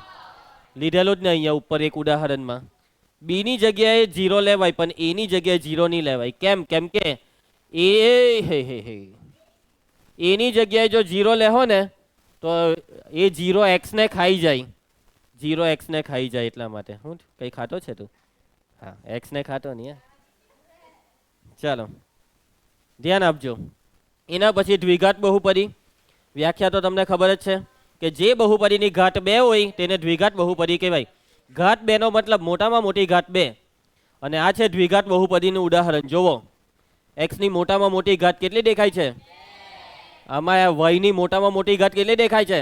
લીધેલું જ ને અહીંયા ઉપર એક ઉદાહરણમાં. બી ની જગ્યાએ 0 લેવાય પણ એ ની જગ્યાએ 0 નહીં લેવાય. કેમ? કેમ કે એ ની જગ્યાએ જો 0 લેહો ને તો એ 0x ને ખાઈ જાય. 0x ને ખાઈ જાય એટલા માટે. હું કઈ ખાતો છે તું? હા, x ને ખાતો નહીં. ચાલો ધ્યાન આપજો. એના પછી દ્વિઘાત બહુપદી. વ્યાખ્યા તો તમને ખબર જ છે કે જે બહુપદીની ઘાત 2 હોય તેને દ્વિઘાત બહુપદી કહેવાય. ઘાત 2 નો મતલબ મોટામાં મોટી ઘાત 2. અને આ છે દ્વિઘાત બહુપદીનું ઉદાહરણ. જોવો, એક્સ ની મોટામાં મોટી ઘાત કેટલી દેખાય છે? આમાં y ની મોટામાં મોટી ઘાત કેટલી દેખાય છે?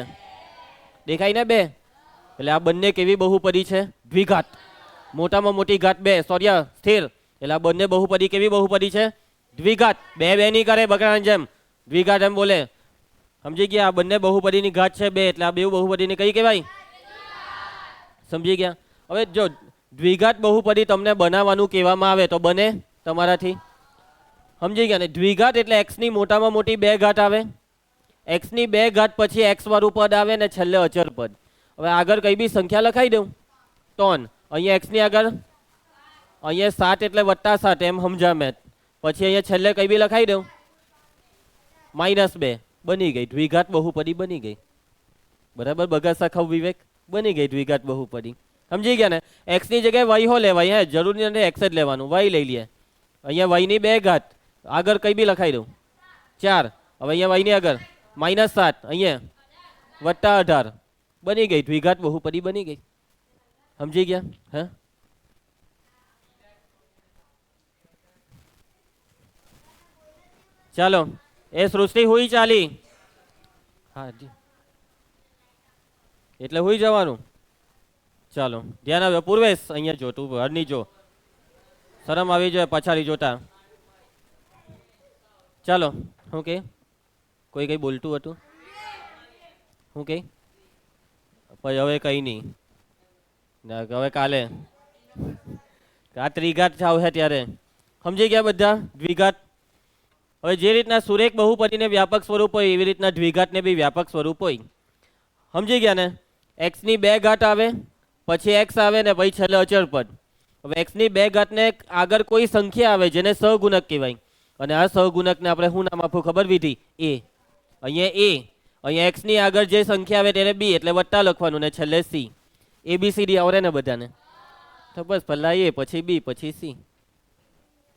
દેખાય ને? 2. એટલે આ બંને કેવી બહુપદી છે? દ્વિઘાત. મોટામાં મોટી ઘાત 2. સૌર્ય સ્થિર. એટલે આ બંને બહુપદી કેવી બહુપદી છે? દ્વિઘાત. 2 નહીં કરે બકરાની જેમ. દ્વિઘાત એમ બોલે. સમજી ગયા? આ બંને બહુપદીની ઘાત છે 2 એટલે આ બે બહુપદીને કઈ કહેવાય? સમજી ગયા? હવે જો દ્વિઘાત બહુપદી તમને બનાવવાનું કહેવામાં આવે તો બને તમારાથી? સમજી ગયા ને? દ્વિઘાત એટલે એક્સ ની મોટામાં મોટી 2 ઘાત આવે. એક્સ ની 2 ઘાત પછી એક્સ વાળું પદ આવે ને છેલ્લે અચર પદ. હવે આગળ કઈ બી સંખ્યા લખાઈ દઉં 3. અહીંયા એક્સ ની આગળ અહીંયા 7 એટલે +7 એમ સમજા મેં. પછી અહીંયા છેલ્લે કઈ બી લખાઈ દઉં -2. બની ગઈ દ્વિઘાત બહુપદી. બની ગઈ. બરાબર? બગાસા ખાવ વિવેક. બની ગઈ દ્વિઘાત બહુપદી. સમજી ગયા ને? એક્સ ની જગ્યાએ y હો લેવાય. હે, જરૂરી નથી એક્સ જ લેવાનું. y લઈ લઈએ. અહીંયા y ની 2 ઘાત આગળ કઈ બી લખાઈ દઉં 4. હવે અહીંયા y ની આગળ -7, અહીંયા +18. બની ગઈ દ્વિઘાત બહુપદી. બની ગઈ. સમજી ગયા? હા, ચાલો એ સૃષ્ટિ હુઈ ચાલી. હા જી, એટલે હુઈ જવાનું. ચાલો ધ્યાન આવે. પૂર્વેશ અહીંયા જો, તું હરની જો. શરમ આવી જાય પછાડી જોતા. ચાલો હું કે કોઈ કંઈ બોલતું હતું હું કે પછી હવે કંઈ નહીં ના હવે કાલે આ ત્રિઘાત આવશે ત્યારે સમજી ગયા બધા દ્વિઘાત. હવે જે રીતના સુરેખ બહુપદીને વ્યાપક સ્વરૂપ હોય એવી રીતના દ્વિઘાતને બી વ્યાપક સ્વરૂપ હોય. સમજી ગયા ને? એક્સની 2 ઘાત આવે, પછી એક્સ આવે ને પછી છેલ્લે અચળ પદ. હવે એક્સની 2 ઘાતને આગળ કોઈ સંખ્યા આવે જેને સહગુણક કહેવાય, અને આ સહગુણકને આપણે શું નામ આપવું ખબર વિધિ? એ. અહીંયા એક્સની આગળ જે સંખ્યા આવે તેને બી એટલે વત્તા લખવાનું ને છેલ્લે સી. ABCD આવડે ને બધાને? તો બસ પહેલા એ પછી બી પછી સી.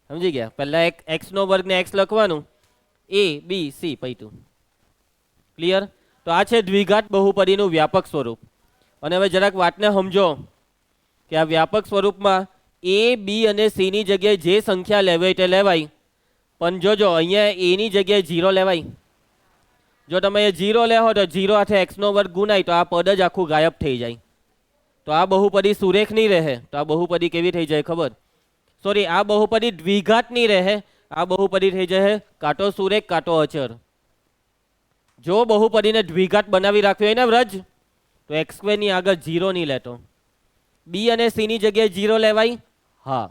સમજી ગયા? પહેલા એક્સનો વર્ગ ને એક્સ લખવાનું, ABC પૈતું. ક્લિયર? તો આ છે દ્વિઘાત બહુપદીનું વ્યાપક સ્વરૂપ. અને હવે જરાક વાતને સમજો કે આ વ્યાપક સ્વરૂપમાં A, B અને C ની જગ્યાએ જે સંખ્યા લેવાય તે લેવાય, પણ જોજો અહીંયા A ની જગ્યાએ 0 લેવાય. જો તમે એ 0 લેહો તો 0 હાથે એક્સનો વર્ગ ગુણાય તો આ પદ જ આખું ગાયબ થઈ જાય. તો આ બહુપદી સુરેખ નહીં રહે. તો આ બહુપદી કેવી થઈ જાય ખબર? સોરી, આ બહુપદી દ્વિઘાત નહીં રહે. આ બહુપદી થઈ જાય કાંટો સુરેખ કાંટો અચર. જો બહુપદીને દ્વિઘાત બનાવી રાખ્યો હોય ને વ્રજ, તો એક્સ સ્ક્વેર ની આગળ 0 નહીં લેતો. બી અને સી ની જગ્યાએ 0 લેવાય, હા,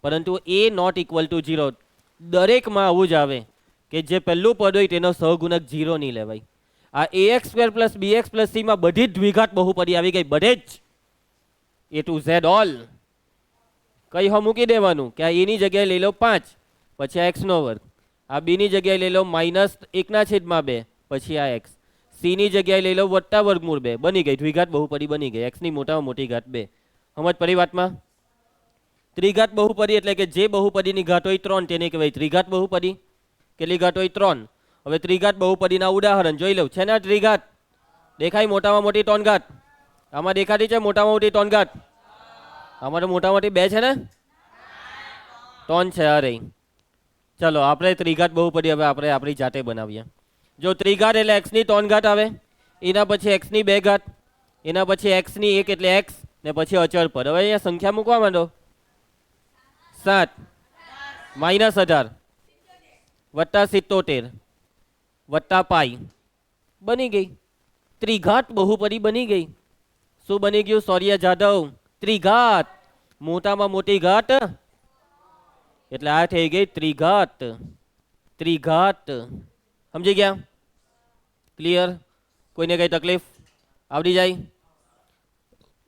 પરંતુ એ નોટ ઇક્વલ ટુ 0. દરેકમાં આવું જ આવે કે જે પહેલું પદ હોય તેનો સહગુણક 0 નહીં લેવાય. આ ax square plus bx plus c માં બધી જ દ્વિઘાત બહુપદી આવી ગઈ, બધે જ A to Z ઓલ. કઈ હા મૂકી દેવાનું કે આ એ ની જગ્યાએ લઈ લો 5, પછી આ એક્સ નો વર્ગ. આ બી ની જગ્યાએ લઈ લો -1/2, પછી આ એક્સ. સી ની જગ્યાએ લઈ લો વત્તા વર્ગમૂળ 2. બની ગઈ દ્વિઘાત બહુપદી બની ગઈ. એક્સ ની મોટામાં મોટી ઘાત 2. સમજ પડી વાતમાં? ત્રિઘાત બહુપદી એટલે કે જે બહુપદીની ઘાત હોય 3 તેને કહેવાય ત્રિઘાત બહુપદી. કેટલી ઘાત હોય? 3. હવે ત્રિઘાત બહુપદીના ઉદાહરણ જોઈ લઉં. છે ને ત્રિઘાત? દેખાય મોટામાં મોટી 3 ઘાત? આમાં દેખાતી છે મોટામાં મોટી 3 ઘાત? આમાં તો મોટા મોટી 2 છે ને? 3 છે. અરે ચલો આપણે ત્રિઘાત બહુપદી હવે આપણે આપણી જાતે બનાવીએ. જો ત્રિઘાત એટલે એક્સ ની 3 ઘાત આવે, એના પછી એક્સ ની 2 ઘાત, એના પછી એક્સ ની 1 એટલે એક્સ, ને પછી અચળ પદ. હવે અહીંયા સંખ્યા મૂકવા માંડો. 7 -18 વત્તા 77 વત્તા પાઈ. બની ગઈ ત્રિઘાત બહુપદી બની ગઈ. શું બની ગયું સૌર્ય જાદવ? ત્રિઘાત. મોટામાં મોટી ઘાત એટલે આ થઈ ગઈ ત્રિઘાત. ત્રિઘાત. સમજી ગયા? ક્લિયર? કોઈને કઈ તકલીફ? આવડી જાય?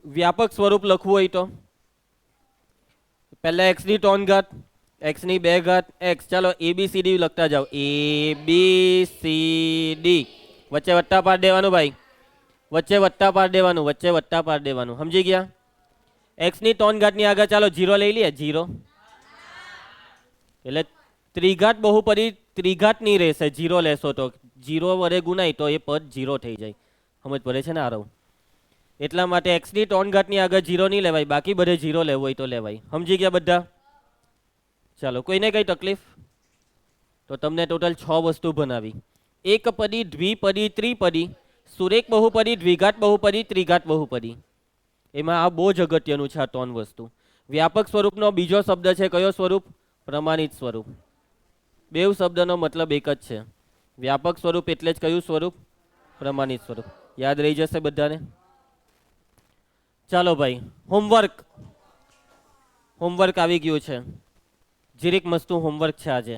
વ્યાપક સ્વરૂપ લખવું હોય તો પહેલા એક્સ ની 3 ઘાત, એક્સ ની 2 ઘાત, એક્સ. ચાલો ABCD લખતા જાઓ. ABCD. વચ્ચે વત્તા પાડ દેવાનું ભાઈ, વચ્ચે વત્તા પાડ દેવાનું, વચ્ચે વત્તા પાડ દેવાનું. સમજી ગયા? એક્સ ની 3 ઘાત ની આગળ ચાલો 0 લઈ લઈએ. 0 એટલે ત્રિઘાત બહુપદી ત્રિઘાત નહીં રહેશે. 0 લેશો તો 0 વડે ગુણાય તો એ પદ 0 થઈ જાય. સમજ પડે છે ને? આરવ એટલા માટે એક્સ ની 3 ઘાત ની આગળ 0 નહીં લેવાય, બાકી બધે 0 લેવો હોય તો લેવાય. સમજી ગયા બધા? ચાલો કોઈને કઈ તકલીફ? તો તમને ટોટલ 6 વસ્તુ બનાવી. એકપદી, દ્વિપદી, ત્રિપદી, સુરેખ બહુપદી, દ્વિઘાત બહુપદી, ત્રિઘાત બહુપદી. એમાં આ બહુ જ અગત્યનું છે આ 3 વસ્તુ. વ્યાપક સ્વરૂપનો બીજો શબ્દ છે કયો સ્વરૂપ? પ્રમાણિત સ્વરૂપ. બેવ શબ્દનો મતલબ એક જ છે. વ્યાપક સ્વરૂપ એટલે જ કયું સ્વરૂપ? પ્રમાણિત સ્વરૂપ. યાદ રહી જશે બધાને? ચાલો ભાઈ, હોમવર્ક. હોમવર્ક આવી ગયું છે. જીરીક મસ્તું હોમવર્ક છે આજે.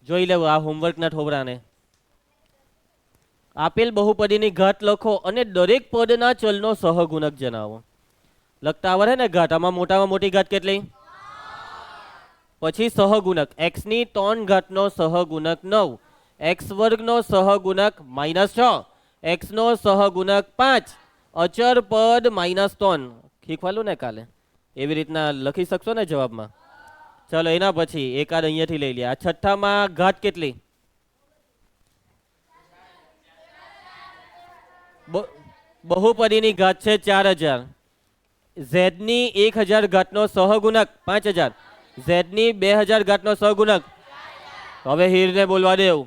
જોઈ લેવું આ હોમવર્કના ઠોબરાને. આપેલ બહુપદીની ઘાત લખો અને દરેક પદના ચલનો સહગુણક જણાવો. લખતા આવડે ને ઘાત? આમાં મોટામાં મોટી ઘાત કેટલી? પછી સહગુણક. એક્સ ની 3 ઘાતનો સહગુણક 9, એક્સ વર્ગનો સહગુણક -6, એક્સ નો સહગુણક 5, અચર પદ -3. શીખવાલું ને કાલે? એવી રીતના લખી શકશો ને જવાબમાં? ચલો એના પછી એકાદ અહીંયાથી લઈ લે. આ છઠ્ઠામાં ઘાત કેટલી? બહુપદીની ઘાત છે 4000. ઝેડ ની 1000 ઘાતનો સહગુણક 5000. ઝેડ ની 2000 ઘાતનો સહગુણક. હવે હીરને બોલવા દેવ.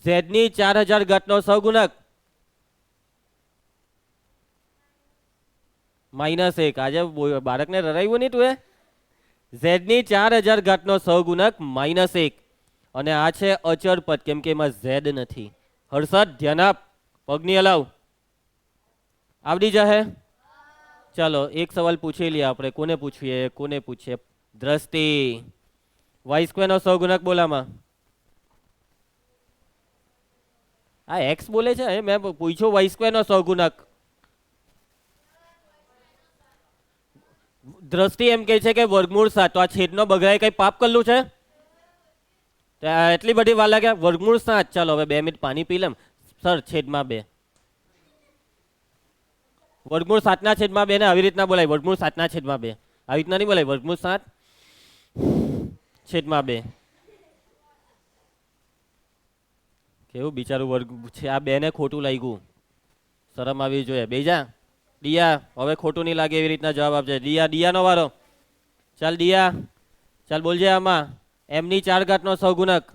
ઝેડ ની 4000 ઘાતનો સહગુણક -1. આજે બાળકને રરાયું નહીં તું? એ ઝેડ ની 4000 ઘાતનો સહગુણક -1. અને આ છે અચર પદ, કેમ કે એમાં ઝેડ નથી. હર્ષદ ધ્યાન આપ, પગની હલાવ. આવડી જશે? ચાલો એક સવાલ પૂછી લઈએ આપણે. કોને પૂછીએ? દ્રષ્ટિ, વાય સ્ક્વેર નો સહગુણક બોલામાં. આ એક્સ બોલે છે, મેં પૂછ્યો વાય સ્ક્વેર નો સહગુણક. દ્રષ્ટિ એમ કહે છે કે વર્ગમૂળ 7. તો આ છેદનો બગડાય કઈ પાપ કરેલું છે? એટલી બધી વાર લાગે? વર્ગમૂળ 7. ચાલો હવે 2 મિનિટ પાણી પી લેમ. સર છેદમાં 2. વર્ગમૂળ 7 ના છેદમાં 2 ને આવી રીતના બોલાય. વર્ગમૂળ 7 ના છેદમાં 2 આવી રીતના નહીં બોલાય. વર્ગમૂળ 7 છેદમાં 2. કેવું બિચારું વર્ગ છે. આ 2 ને ખોટું લાગ્યું, શરમ આવી જોઈએ. બેજા દિયા, હવે ખોટું નહીં લાગે એવી રીતના જવાબ આપજે. દિયાનો વારો. ચાલ દિયા, ચાલ બોલજે. આમાં એમની 4 ઘાતનો સહગુણક.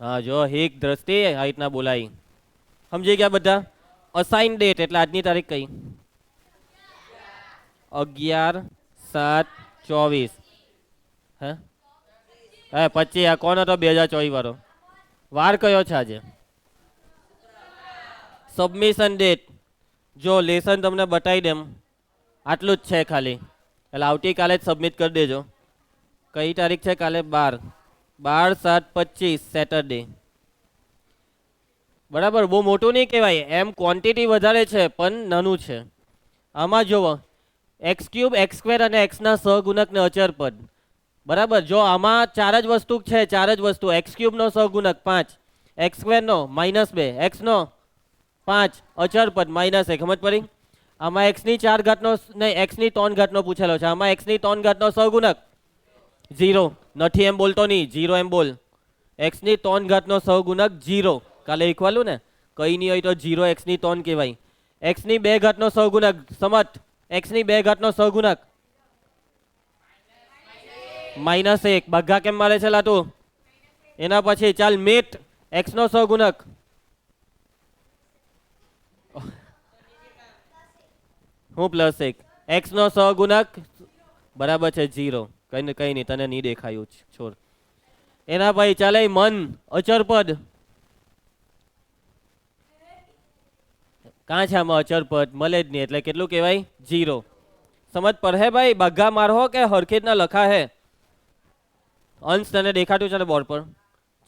હા જો હિક દ્રષ્ટિ આ રીતના બોલાય. સમજી ગયા બધા? અસાઇન ડેટ એટલે આજની તારીખ કઈ? 11/7/24. હે 25. આ કોણ હતો? 2024 વાળો. વાર કયો છે આજે? Submission date. જો લેસન તમને બતાવી દેમ, આટલું જ છે ખાલી. એટલે આવતીકાલે જ સબમિટ કરી દેજો. કઈ તારીખ છે કાલે? 12/7/25 સેટરડે. બરાબર, બહુ મોટું નહીં કહેવાય. એમ ક્વોન્ટિટી વધારે છે પણ નાનું છે. આમાં જુઓ x³ x² અને x ના સહગુણક ને અચર પદ. બરાબર, જો આમાં 4 જ વસ્તુ છે. 4 જ વસ્તુ. x³ નો સહગુણક 5, x² નો -2, x નો 5, અચર પદ -1. સમજ પડી? આમાં x ની 4 ઘાતનો નહીં, x ની 3 ઘાતનો પૂછેલો છે. આમાં x ની 3 ઘાતનો સહગુણક 0 નથી. એમ બોલતો નહીં, 0 એમ બોલ. x ની 3 ઘાતનો સહગુણક 0. કાલે શીખવાલું ને, કઈ નહીં હોય તો 0 x ની 3 કહેવાય. x ની 2 ઘાતનો સહગુણક. સમજ, x ની 2 ઘાતનો સહગુણક -1. ભાગા કેમ મારે છે લાતું? એના પછી ચાલ મીટ, x નો સહગુણક હું +1. x નો સહગુણક બરાબર છે 0. કઈ નહીં, તને નહીં દેખાયું છોડ. એના પછી ચાલે મન, અચર પદ. કાં છે આમાં અચર પદ? મળે જ નહીં, એટલે કેટલું કહેવાય? 0. સમજ પર હે ભાઈ? બગ્ગા મારહો કે હરખેત ના લખા હે? અંશ તને દેખાતું છે ને બોર્ડ પર?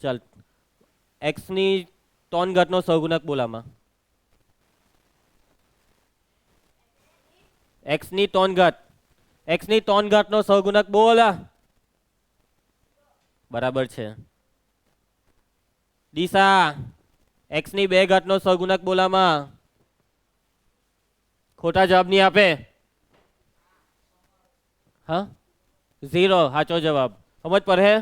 ચાલ x ની 3 ઘાતનો સહગુણક બોલામાં. x ની 3 ઘાત. x ની 3 ઘાતનો સહગુણક બોલા. બરાબર છે. દિશા, x ની 2 ઘાતનો સહગુણક બોલામાં. ખોટા જવાબ નહીં આપે. હા 0 સાચો જવાબ. સમજ પર હે?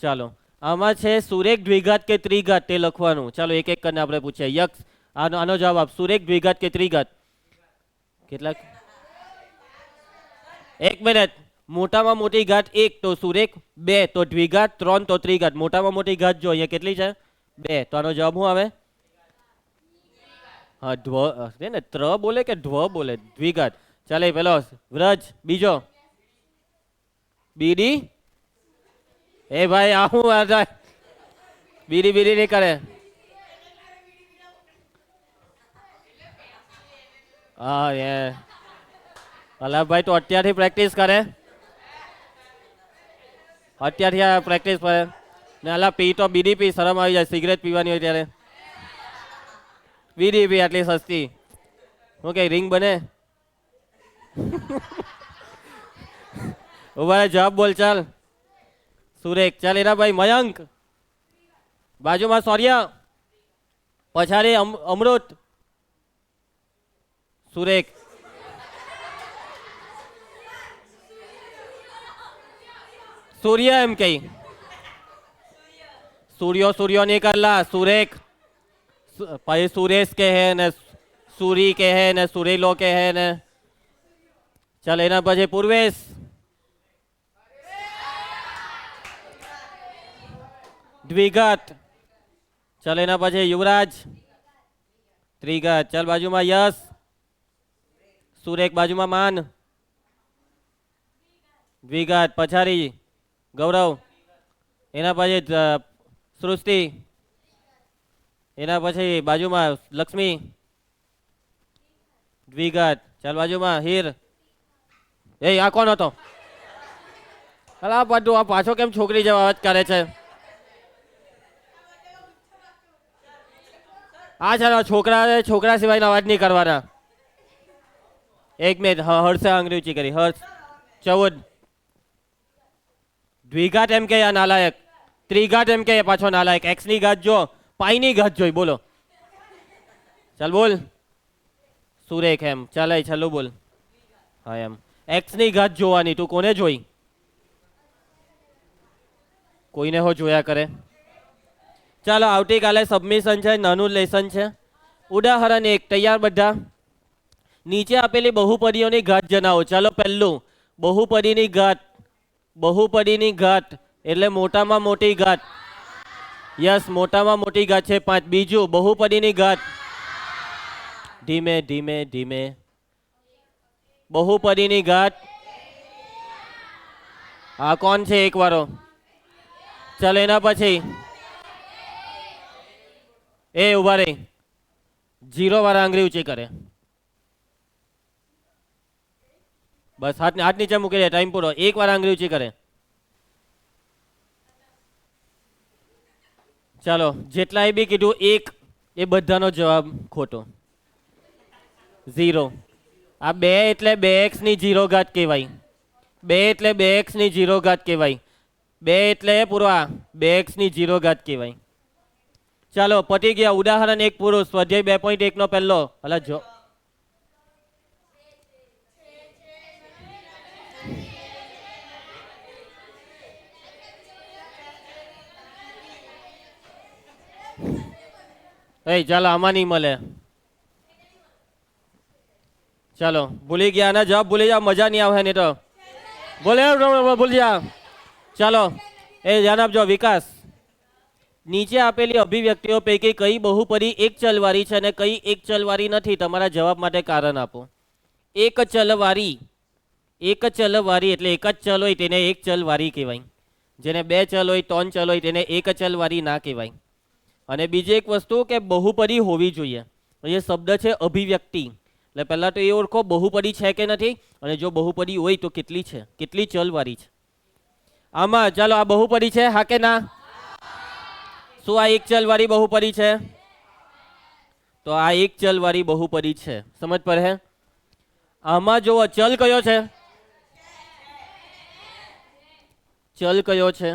ચાલો આમાં છે સુરેખ દ્વિઘાત કે ત્રિઘાત તે લખવાનું. ચાલો એક એક કરીને આપણે પૂછીએ. યક્ષ, આનો જવાબ આપ. સુરેખ દ્વિઘાત કે ત્રિઘાત? કેટલાક? 1 મિનિટ. મોટામાં મોટી ઘાત 1 તો સુરેખ, 2 તો દ્વિઘાત, 3 તો ત્રિઘાત. મોટામાં મોટી ઘાત જો અહીંયા કેટલી છે? 2. તો આનો જવાબ શું આવે? હા ને, ત્ર બોલે કે ધ્વ બોલે? દ્વિઘાત. ચાલે પેલો વ્રજ. બીજો બીડી. એ ભાઈ આવું બીડી નહીં કરે. હા અલાભાઈ તો અત્યારથી પ્રેક્ટિસ કરે. અત્યારથી પ્રેક્ટિસ કરે ને. અલા પી તો બીડી પી, શરમ આવી જાય. સિગરેટ પીવાની હોય ત્યારે બીડી પી આટલી સસ્તી. શું કે રિંગ બને? ઉભા જવાબ બોલ. ચાલ સુરેખ. ચાલ એના ભાઈ મયંક. બાજુમાં સૌર્ય, પછાડી અમૃત. સુરેખ. સૂર્ય એમ કઈ? સૂર્યો નહીં કરલા. સુરેખ. પછી સુરેશ કે હે ને, સુરી કે હે ને, સુરેલો કે હે ને. ચાલ એના પછી પૂર્વેશ. દ્વિઘાત. ચાલ એના પછી યુવરાજ. ત્રિઘાત. ચાલ બાજુમાં યશ. સુરેખ બાજુમાં માન. દ્વિઘાત. પછાડી ગૌરવ, એના પછી સૃષ્ટિ, એના પછી બાજુમાં લક્ષ્મી, દ્વિઘાત, ચાલ બાજુમાં હીર. એ આ કોણ હતો? અલા બધું આ પાછો કેમ છોકરી જેવા અવાજ કરે છે? આ ચાલો છોકરા સિવાયના અવાજ નહીં કરવાના. એક મિનિટ, હર્ષે આંગળી ઊંચી કરી. હર્ષ 14. દ્વિઘાત એમ કે આ નાલાયક, ત્રિઘાત એમ કે પાછો નાલાયક. એક્સ ની ઘાત જો, પાઈ ની ઘાત જોઈ, બોલો. ચાલ બોલ. સુરેખ એમ, ચાલ છેલ્લું બોલ. હા એમ, એક્સ ની ઘાત જોવાની. તું કોને જોઈ? કોઈને હો જોયા કરે. ચાલો આવતીકાલે સબમિશન છે, નાનું લેસન છે. ઉદાહરણ 1, તૈયાર બધા? નીચે આપેલી બહુપદીઓની ઘાત જણાવો. ચાલો પહેલું, બહુપદીની ઘાત. બહુપદીની ઘાત એટલે મોટામાં મોટી ઘાત. યસ, મોટામાં મોટી ઘાત છે 5. બીજું, બહુપદીની ઘાત. ધીમે ધીમે ધીમે. બહુપદીની ઘાત. આ કોણ છે એક વારો? ચાલો એના પછી એ ઉભા રહી, 0 વાળા આંગળી ઊંચી કરે. બસ હાથ નીચે મૂકી દે, ટાઈમ પૂરો. 1 વાર આંગળી ઊંચી કરે. ચાલો જેટલાએ બી કીધું 1, એ બધાનો જવાબ ખોટો. 0. આ 2 એટલે 2x ની 0 ઘાત કહેવાય. 2 એટલે 2x ની 0 ઘાત કહેવાય. 2 એટલે પૂરો આ 2x ની 0 ઘાત કહેવાય. ચાલો પતી ગયા. ઉદાહરણ 1 પૂરું. સ્વાધ્યાય 2.1 નો પહેલો. અલા જો એ ચાલો આમાં નહીં મળે. ચાલો ભૂલી ગયા, આના જવાબ ભૂલી જાઓ, મજા નહીં આવે નહીં તો. બોલે ભૂલી જા. ચાલો એ ધ્યાન આપજો. વિકાસ, નીચે આપેલી અભિવ્યક્તિઓ પૈકી કઈ બહુપદી એક ચલવાળી છે અને કઈ એક ચલવાળી નથી? તમારા જવાબ માટે કારણ આપો. એક ચલવાળી, એક ચલવાળી એટલે એક જ ચલ હોય તેને એક ચલવાળી કહેવાય. જેને 2 ચલ હોય, 3 ચલ હોય તેને એક ચલવાળી ના કહેવાય. અને બીજી એક વસ્તુ કે બહુપદી હોવી જોઈએ. એ શબ્દ છે અભિવ્યક્તિ. એટલે પહેલાં તો એ ઓળખો બહુપદી છે કે નથી, અને જો બહુપદી હોય તો કેટલી છે, કેટલી ચલવાળી છે. આમાં ચાલો આ બહુપદી છે, હા કે ના? શું આ એક ચલવાળી બહુપદી છે? તો આ એક ચલવાળી બહુપદી છે. સમજ પર હે? આમાં જો ચલ કયો છે? ચલ કયો છે?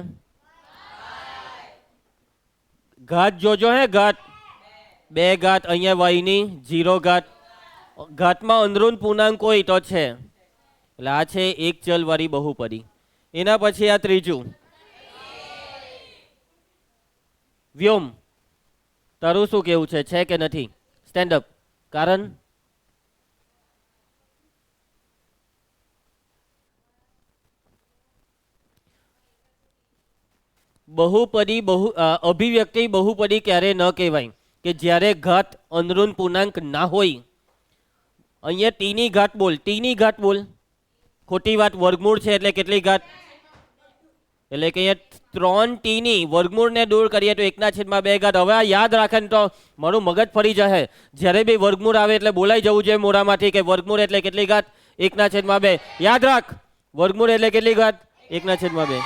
ઘાત જોજો હે, ઘાત. 2 ઘાત, અહીંયા વાયની 0 ઘાત. ઘાતમાં અંદરૂન પૂર્ણાંક હોય તો છે. એટલે આ છે એક ચલવાળી બહુપદી. એના પછી આ ત્રીજું, વ્યોમ. તારું શું કેવું છે કે નથી? Stand up. કારણ? બહુપદી અભિવ્યક્તિ બહુપદી ક્યારે ન કહેવાય? કે જ્યારે ઘાત અંદરૂન પૂર્ણાંક ના હોય. અહીંયા ટીની ઘાત બોલ, ટીની ઘાત બોલ. ખોટી વાત. વર્ગમૂળ છે એટલે કેટલી ઘાત? એટલે કે અહીંયા 3 ટીની વર્ગમૂળને દૂર કરીએ તો 1/2 ઘાત. હવે આ યાદ રાખે ને તો મારું મગજ ફરી જશે. જ્યારે બી વર્ગમૂળ આવે એટલે બોલાઈ જવું જોઈએ મોઢામાંથી કે વર્ગમૂળ એટલે કેટલી ઘાત? 1/2. યાદ રાખ, વર્ગમૂળ એટલે કેટલી ઘાત? 1/2.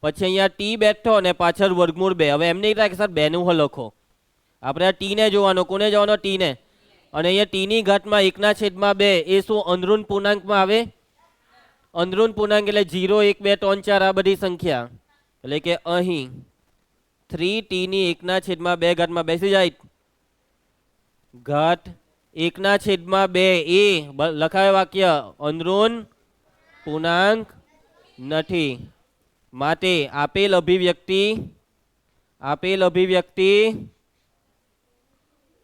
પછી અહીંયા ટી બેઠો અને પાછળ વર્ગમૂળ 2. હવે એમ નહીં થાય કે સર 2 નું લખો. આપણે આ ટીને જોવાનો. કોને જોવાનો? ટીને. અને અહીંયા ટીની ઘાતમાં 1/2 એ શું અંદરૂન પૂર્ણાંકમાં આવે? અંદરૂન પૂર્ણાંક એટલે 0, 1, 2, 3, 4 આ બધી સંખ્યા. એટલે કે અહીં 3t ની 1/2 ઘાતમાં બેસી જાય. ઘાત 1/2 એ લખાય વાક્ય અંદરૂન પૂર્ણાંક નથી. માટે આપેલ અભિવ્યક્તિ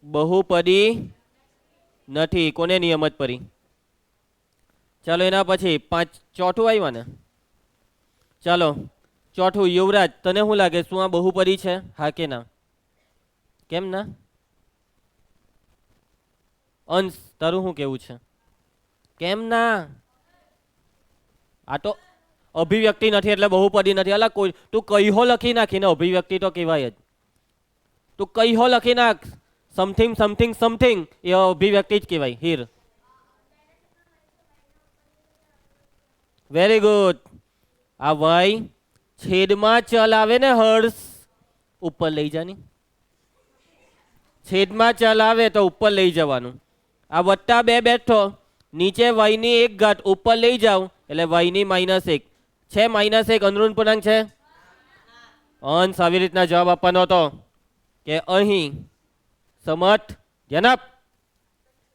બહુપદી નથી. કોને નિયમત પડી? ચાલો એના પછી ચોથું આવ્યું ને. ચાલો ચોથું, યુવરાજ તને શું લાગે, શું આ બહુપદી છે, હા કે ના? કેમ ના? અંશ તારું શું કેવું છે? કેમ ના? આ તો અભિવ્યક્તિ નથી એટલે બહુપદી નથી. અલા કોઈ તું કઈહો લખી નાખીને અભિવ્યક્તિ તો કહેવાય જ. તું કઈહો લખી નાખ સમથિંગ સમથિંગ સમથિંગ એ અભિવ્યક્તિ જ કહેવાય. Heer very good. આ વાય છેદમાં ચલ આવે ને હર્ષ ઉપર લઈ જાની. છેદમાં ચલ આવે તો ઉપર લઈ જવાનું. આ વત્તા 2 બેઠો નીચે વાયની 1 ઘાત ઉપર લઈ જાવ એટલે વાયની -1 છે. -1 અનુરૂણ પૂર્ણાંક છે. અંશ આવી રીતના જવાબ આપવાનો હતો કે અહીં સમત ધ્યાન આપ.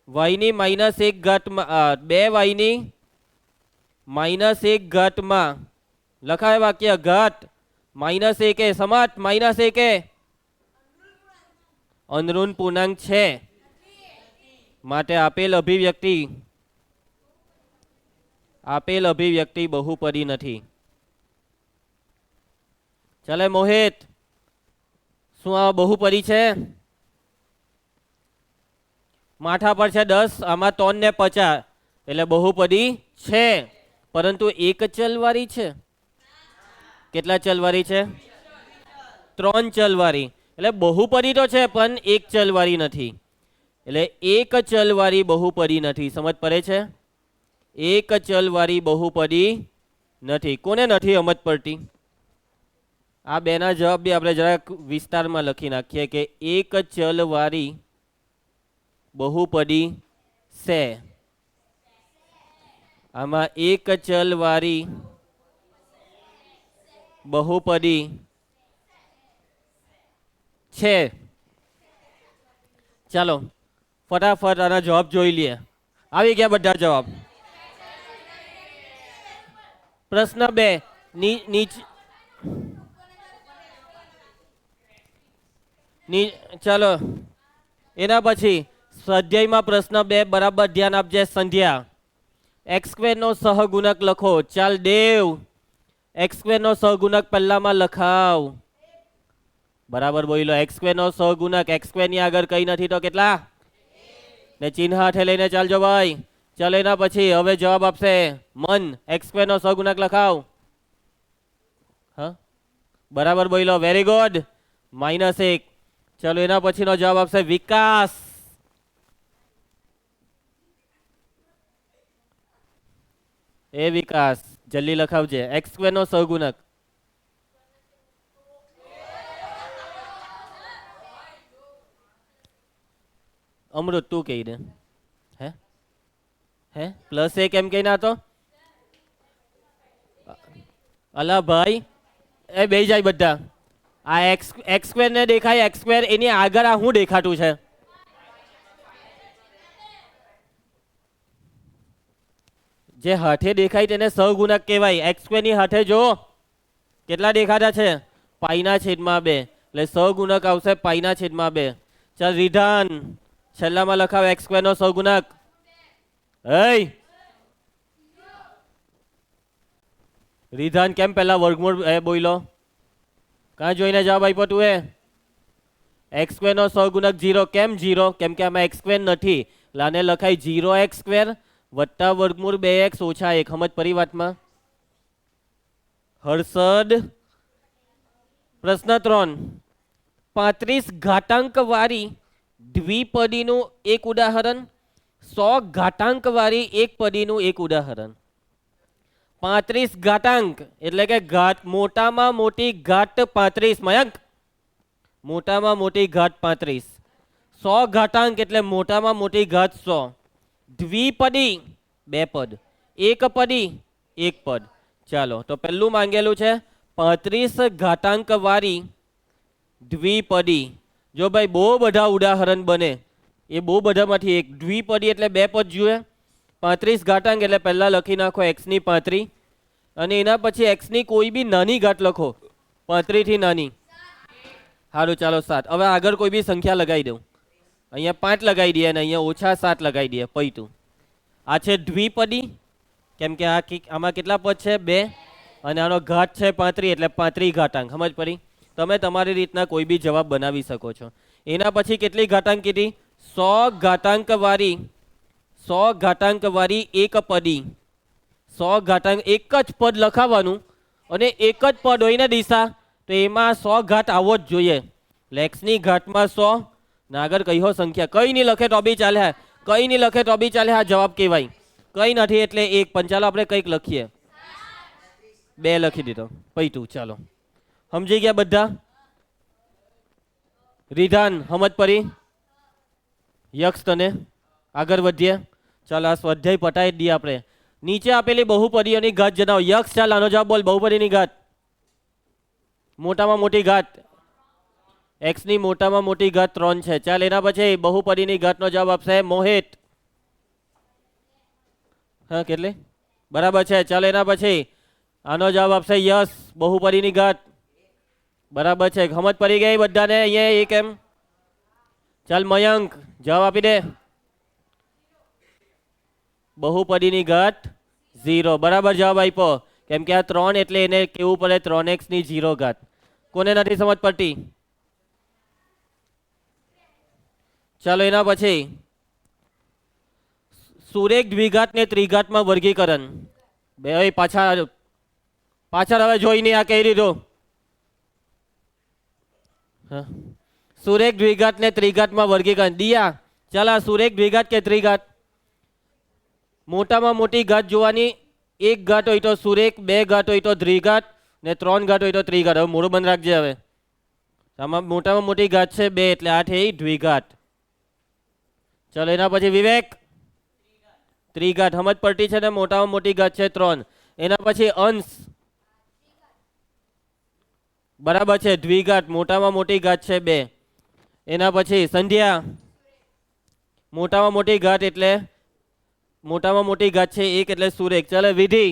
વાયની -1 ઘાતમાં 2 વાયની -1 ઘાતમાં લખાય વાક્ય ઘાત -1 એ સમત -1 એ અનુરૂણ પૂર્ણાંક છે. માટે આપેલ અભિવ્યક્તિ બહુપદી નથી. ચાલે મોહિત, શું આ બહુપદી છે? માથા પર છે 10, આમાં 3 ને 50 એટલે બહુપદી છે, પરંતુ એક ચલવાળી છે. કેટલા ચલવાળી છે? 3 ચલવાળી. એટલે બહુપદી તો છે પણ એક ચલવાળી નથી. એટલે એક ચલવાળી બહુપદી નથી. સમજ પડે છે? એક ચલવાળી બહુપદી નથી. કોને નથી સમજ પડતી? આ બેના જવાબ બી આપણે જરાક વિસ્તારમાં લખી નાખીએ કે એક ચલવાળી બહુપદી છે. આમાં એક ચલવાળી બહુપદી છે. ચાલો ફટાફટ આના જવાબ જોઈ લઈએ. આવી ગયા બધા જવાબ. પ્રશ્ન 2 ચાલો એના પછી સ્વાધ્યાયમાં પ્રશ્ન 2 બરાબર ધ્યાન આપજે. સંધ્યા x² નો સહગુણક લખો. ચાલ દેવ x² નો સહગુણક પહેલામાં લખાવ. બરાબર બોલો. x² નો સહગુણક x² ની આગળ કઈ નથી તો કેટલા ને ચિહ્ન હાથે લઈને ચાલજો ભાઈ. ચાલો એના પછી હવે જવાબ આપશે મન. x² નો સહગુણક લખાવ. હા બરાબર બોલો. Very good. -1. ચાલો એના પછીનો જવાબ આપશે વિકાસ. એ વિકાસ જલ્દી લખાવજે. x² નો સહગુણક અમૃત તું કહી દે. હે +1 કેમ કહી ના તો? અલા ભાઈ એ બે જાય બધા. આ x² ને દેખાય x² એની આગળ આ શું દેખાતું છે? જે હાથે દેખાય તેને સહગુણક કહેવાય. x² ની હાથે જો કેટલા દેખાતા છે? π/2 એટલે સહગુણક આવશે π/2. ચાલ વિધાન છેલ્લામાં લખાવ x² નો સહગુણક. વિધાન કેમ પહેલા વર્ગમૂળ બોલો? કાં જોઈને જવાબ આપ્યો તું એ? x² નો સહગુણક 0. કેમ 0? કેમ કે આમાં x² નથી. લાને લખાય 0x² વત્તા વર્ગમૂળ 2x - 1. સમજ પડી વાતમાં? હર્ષદ પ્રશ્ન 3 35 ઘાતાંક વાળી દ્વિપદીનું એક ઉદાહરણ. 100 ઘાતાંક વાળી એક પદીનું એક ઉદાહરણ. 35 ઘાતાંક એટલે કે ઘાત મોટામાં મોટી ઘાત 35. મયંક મોટામાં મોટી ઘાત 35. 100 ઘાતાંક એટલે મોટામાં મોટી ઘાત 100. દ્વિપદી 2 પદ, એક પદી 1 પદ. ચાલો તો પહેલું માંગેલું છે 35 ઘાતાંક વાળી દ્વિપદી. જો ભાઈ બહુ બધા ઉદાહરણ બને એ બહુ બધામાંથી એક. દ્વિપદી એટલે 2 પદ જોઈએ. 35 ઘાતાંક એટલે પહેલા લખી નાખો x ની 35 અને એના પછી x ની કોઈ બી નાની ઘાત લખો 35 થી નાની. સારું ચાલો 7. હવે આગળ કોઈ બી સંખ્યા લગાવી દઉં. અહીંયા 5 લગાવી દઈએ અને અહીંયા -7 લગાવી દઈએ. પૈતું આ છે દ્વિપદી કેમ કે આમાં કેટલા પદ છે? 2 અને આનો ઘાત છે 35 એટલે 35 ઘાતાંક. સમજ પડી? તમે તમારી રીતના કોઈ બી જવાબ બનાવી શકો છો. એના પછી કેટલી ઘાતાંક કીધી? 100 ઘાતાંક વાળી એક પદી. 100 ઘાતાંક એક જ પદ લખાવાનું અને એક જ પદ હોય ને દિશા તો એમાં 100 ઘાત આવવો જ જોઈએ. લેક્સની ઘાતમાં 100 ને આગળ કઈ હો સંખ્યા કઈ નહીં લખે તો બી ચાલે, કઈ નહીં લખે તો બી ચાલે. આ જવાબ કહેવાય. કઈ નથી એટલે એક, પણ ચાલો આપણે કંઈક લખીએ. 2 લખી દીધો પૈતું. ચાલો સમજી ગયા બધા? રિધાન સમજ પડી? યક્ષ તને આગળ વધીએ. ચાલો આ સ્વાધ્યાય પટાઈ દઈએ આપણે. નીચે આપેલી બહુપદીઓની ઘાત જણાવો. યક્ષ ચાલ આનો જવાબ બોલ. બહુપદીની ઘાત મોટામાં મોટી ઘાત x ની મોટામાં મોટી ઘાત 3 છે. ચાલ એના પછી બહુપદીની ઘાતનો જવાબ આપશે મોહિત. હા કેટલી? બરાબર છે. ચાલો એના પછી આનો જવાબ આપશે યશ. બહુપદીની ઘાત બરાબર છે. સમજ પડી ગઈ બધાને? અહીંયા એક એમ. ચાલ મયંક જવાબ આપી દે. બહુપદીની ઘાત 0. બરાબર જવાબ આપ્યો. કેમ કે આ 3 એટલે એને કેવું પડે 3x ની 0 ઘાત. કોને નથી સમજ પડતી? ચાલો એના પછી સુરેખ દ્વિઘાત ને ત્રિઘાતમાં વર્ગીકરણ. બે પાછળ હવે જોઈ નહીં આ કહી દીધું. સુરેખ દ્વિઘાત ને ત્રિઘાતમાં વર્ગીકરણ. દિયા ચાલ આ સુરેખ દ્વિઘાત કે ત્રિઘાત? મોટામાં મોટી ઘાત જોવાની. 1 ઘાત હોય તો સુરેખ, 2 ઘાત હોય તો દ્વિઘાત ને 3 ઘાત હોય તો ત્રિઘાત. હવે મોડું બંધ રાખજે. હવે આમાં મોટામાં મોટી ઘાત છે 2 એટલે આ થઈ દ્વિઘાત. ચાલો એના પછી વિવેક ત્રિઘાત. સમજ પડતી છે ને? મોટામાં મોટી ઘાત છે 3. એના પછી અંશ બરાબર છે. દ્વિઘાત મોટામાં મોટી ઘાત છે 2. એના પછી સંધ્યા મોટામાં મોટી ઘાત એટલે મોટામાં મોટી ઘાત છે 1 એટલે સુરેખ. ચાલો વિધિ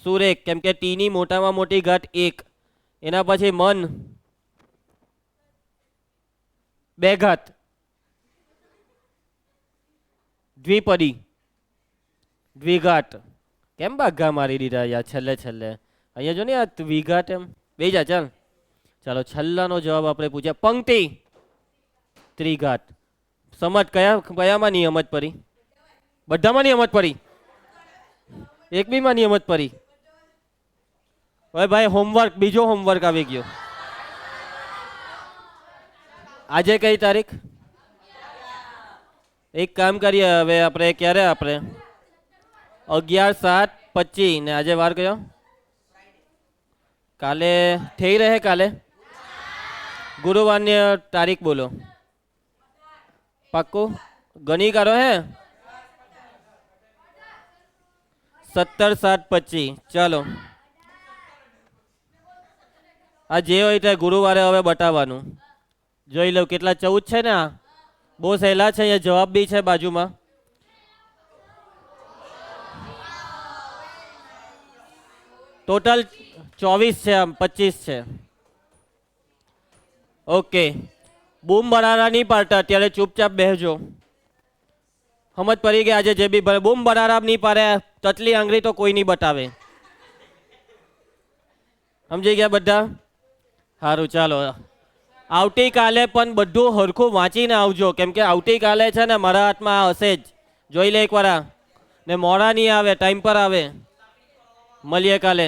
સુરેખ કેમ કે ટી ની મોટામાં મોટી ઘાત 1. એના પછી મન 2 ઘાત દ્વિપદી દ્વિઘાત. કેમ બાઘા મારી દીધા યાર છેલ્લે છેલ્લે? અહીંયા જો ને આ દ્વિઘાત એમ બે જા. ચાલ ચાલો છેલ્લાનો જવાબ આપણે પૂછ્યા. પંક્તિ ત્રિઘાત. સમજ કયામાં નહીં સમજ પડી? બધામાં નહીં સમજ પડી? એક બીમાં નહીં સમજ પડી? હવે ભાઈ હોમવર્ક, બીજો હોમવર્ક આવી ગયો. આજે કઈ તારીખ? એક કામ કરીએ હવે આપણે ક્યારે આપણે 11/7/25 ને આજે વાર કયો? કાલે થઈ રહે? કાલે ગુરુવારની તારીખ બોલો. પાક્કું ગણી કાઢો હે? 17/7/25. ચાલો આ જે હોય તે ગુરુવારે હવે બતાવવાનું. જોઈ લો કેટલા 14 છે ને? આ બહુ સહેલા છે. અહીંયા જવાબ બી છે બાજુમાં. ટોટલ 24 છે, આમ 25 છે. ઓકે બૂમ બરારા નહીં પાડતા અત્યારે, ચૂપચાપ બેસજો. સમજ પડી ગઈ? આજે જે બી બૂમ બરારા નહીં પાડે તતલી આંગળી તો કોઈ નહીં બતાવે. સમજી ગયા બધા? સારું ચાલો આવતીકાલે પણ બધું હરખું વાંચીને આવજો. કેમ કે આવતીકાલે છે ને મારા હાથમાં હશે જ. જોઈ લે એકવાર ને મોડા નહીં આવે, ટાઈમ પર આવે. મળીએ કાલે.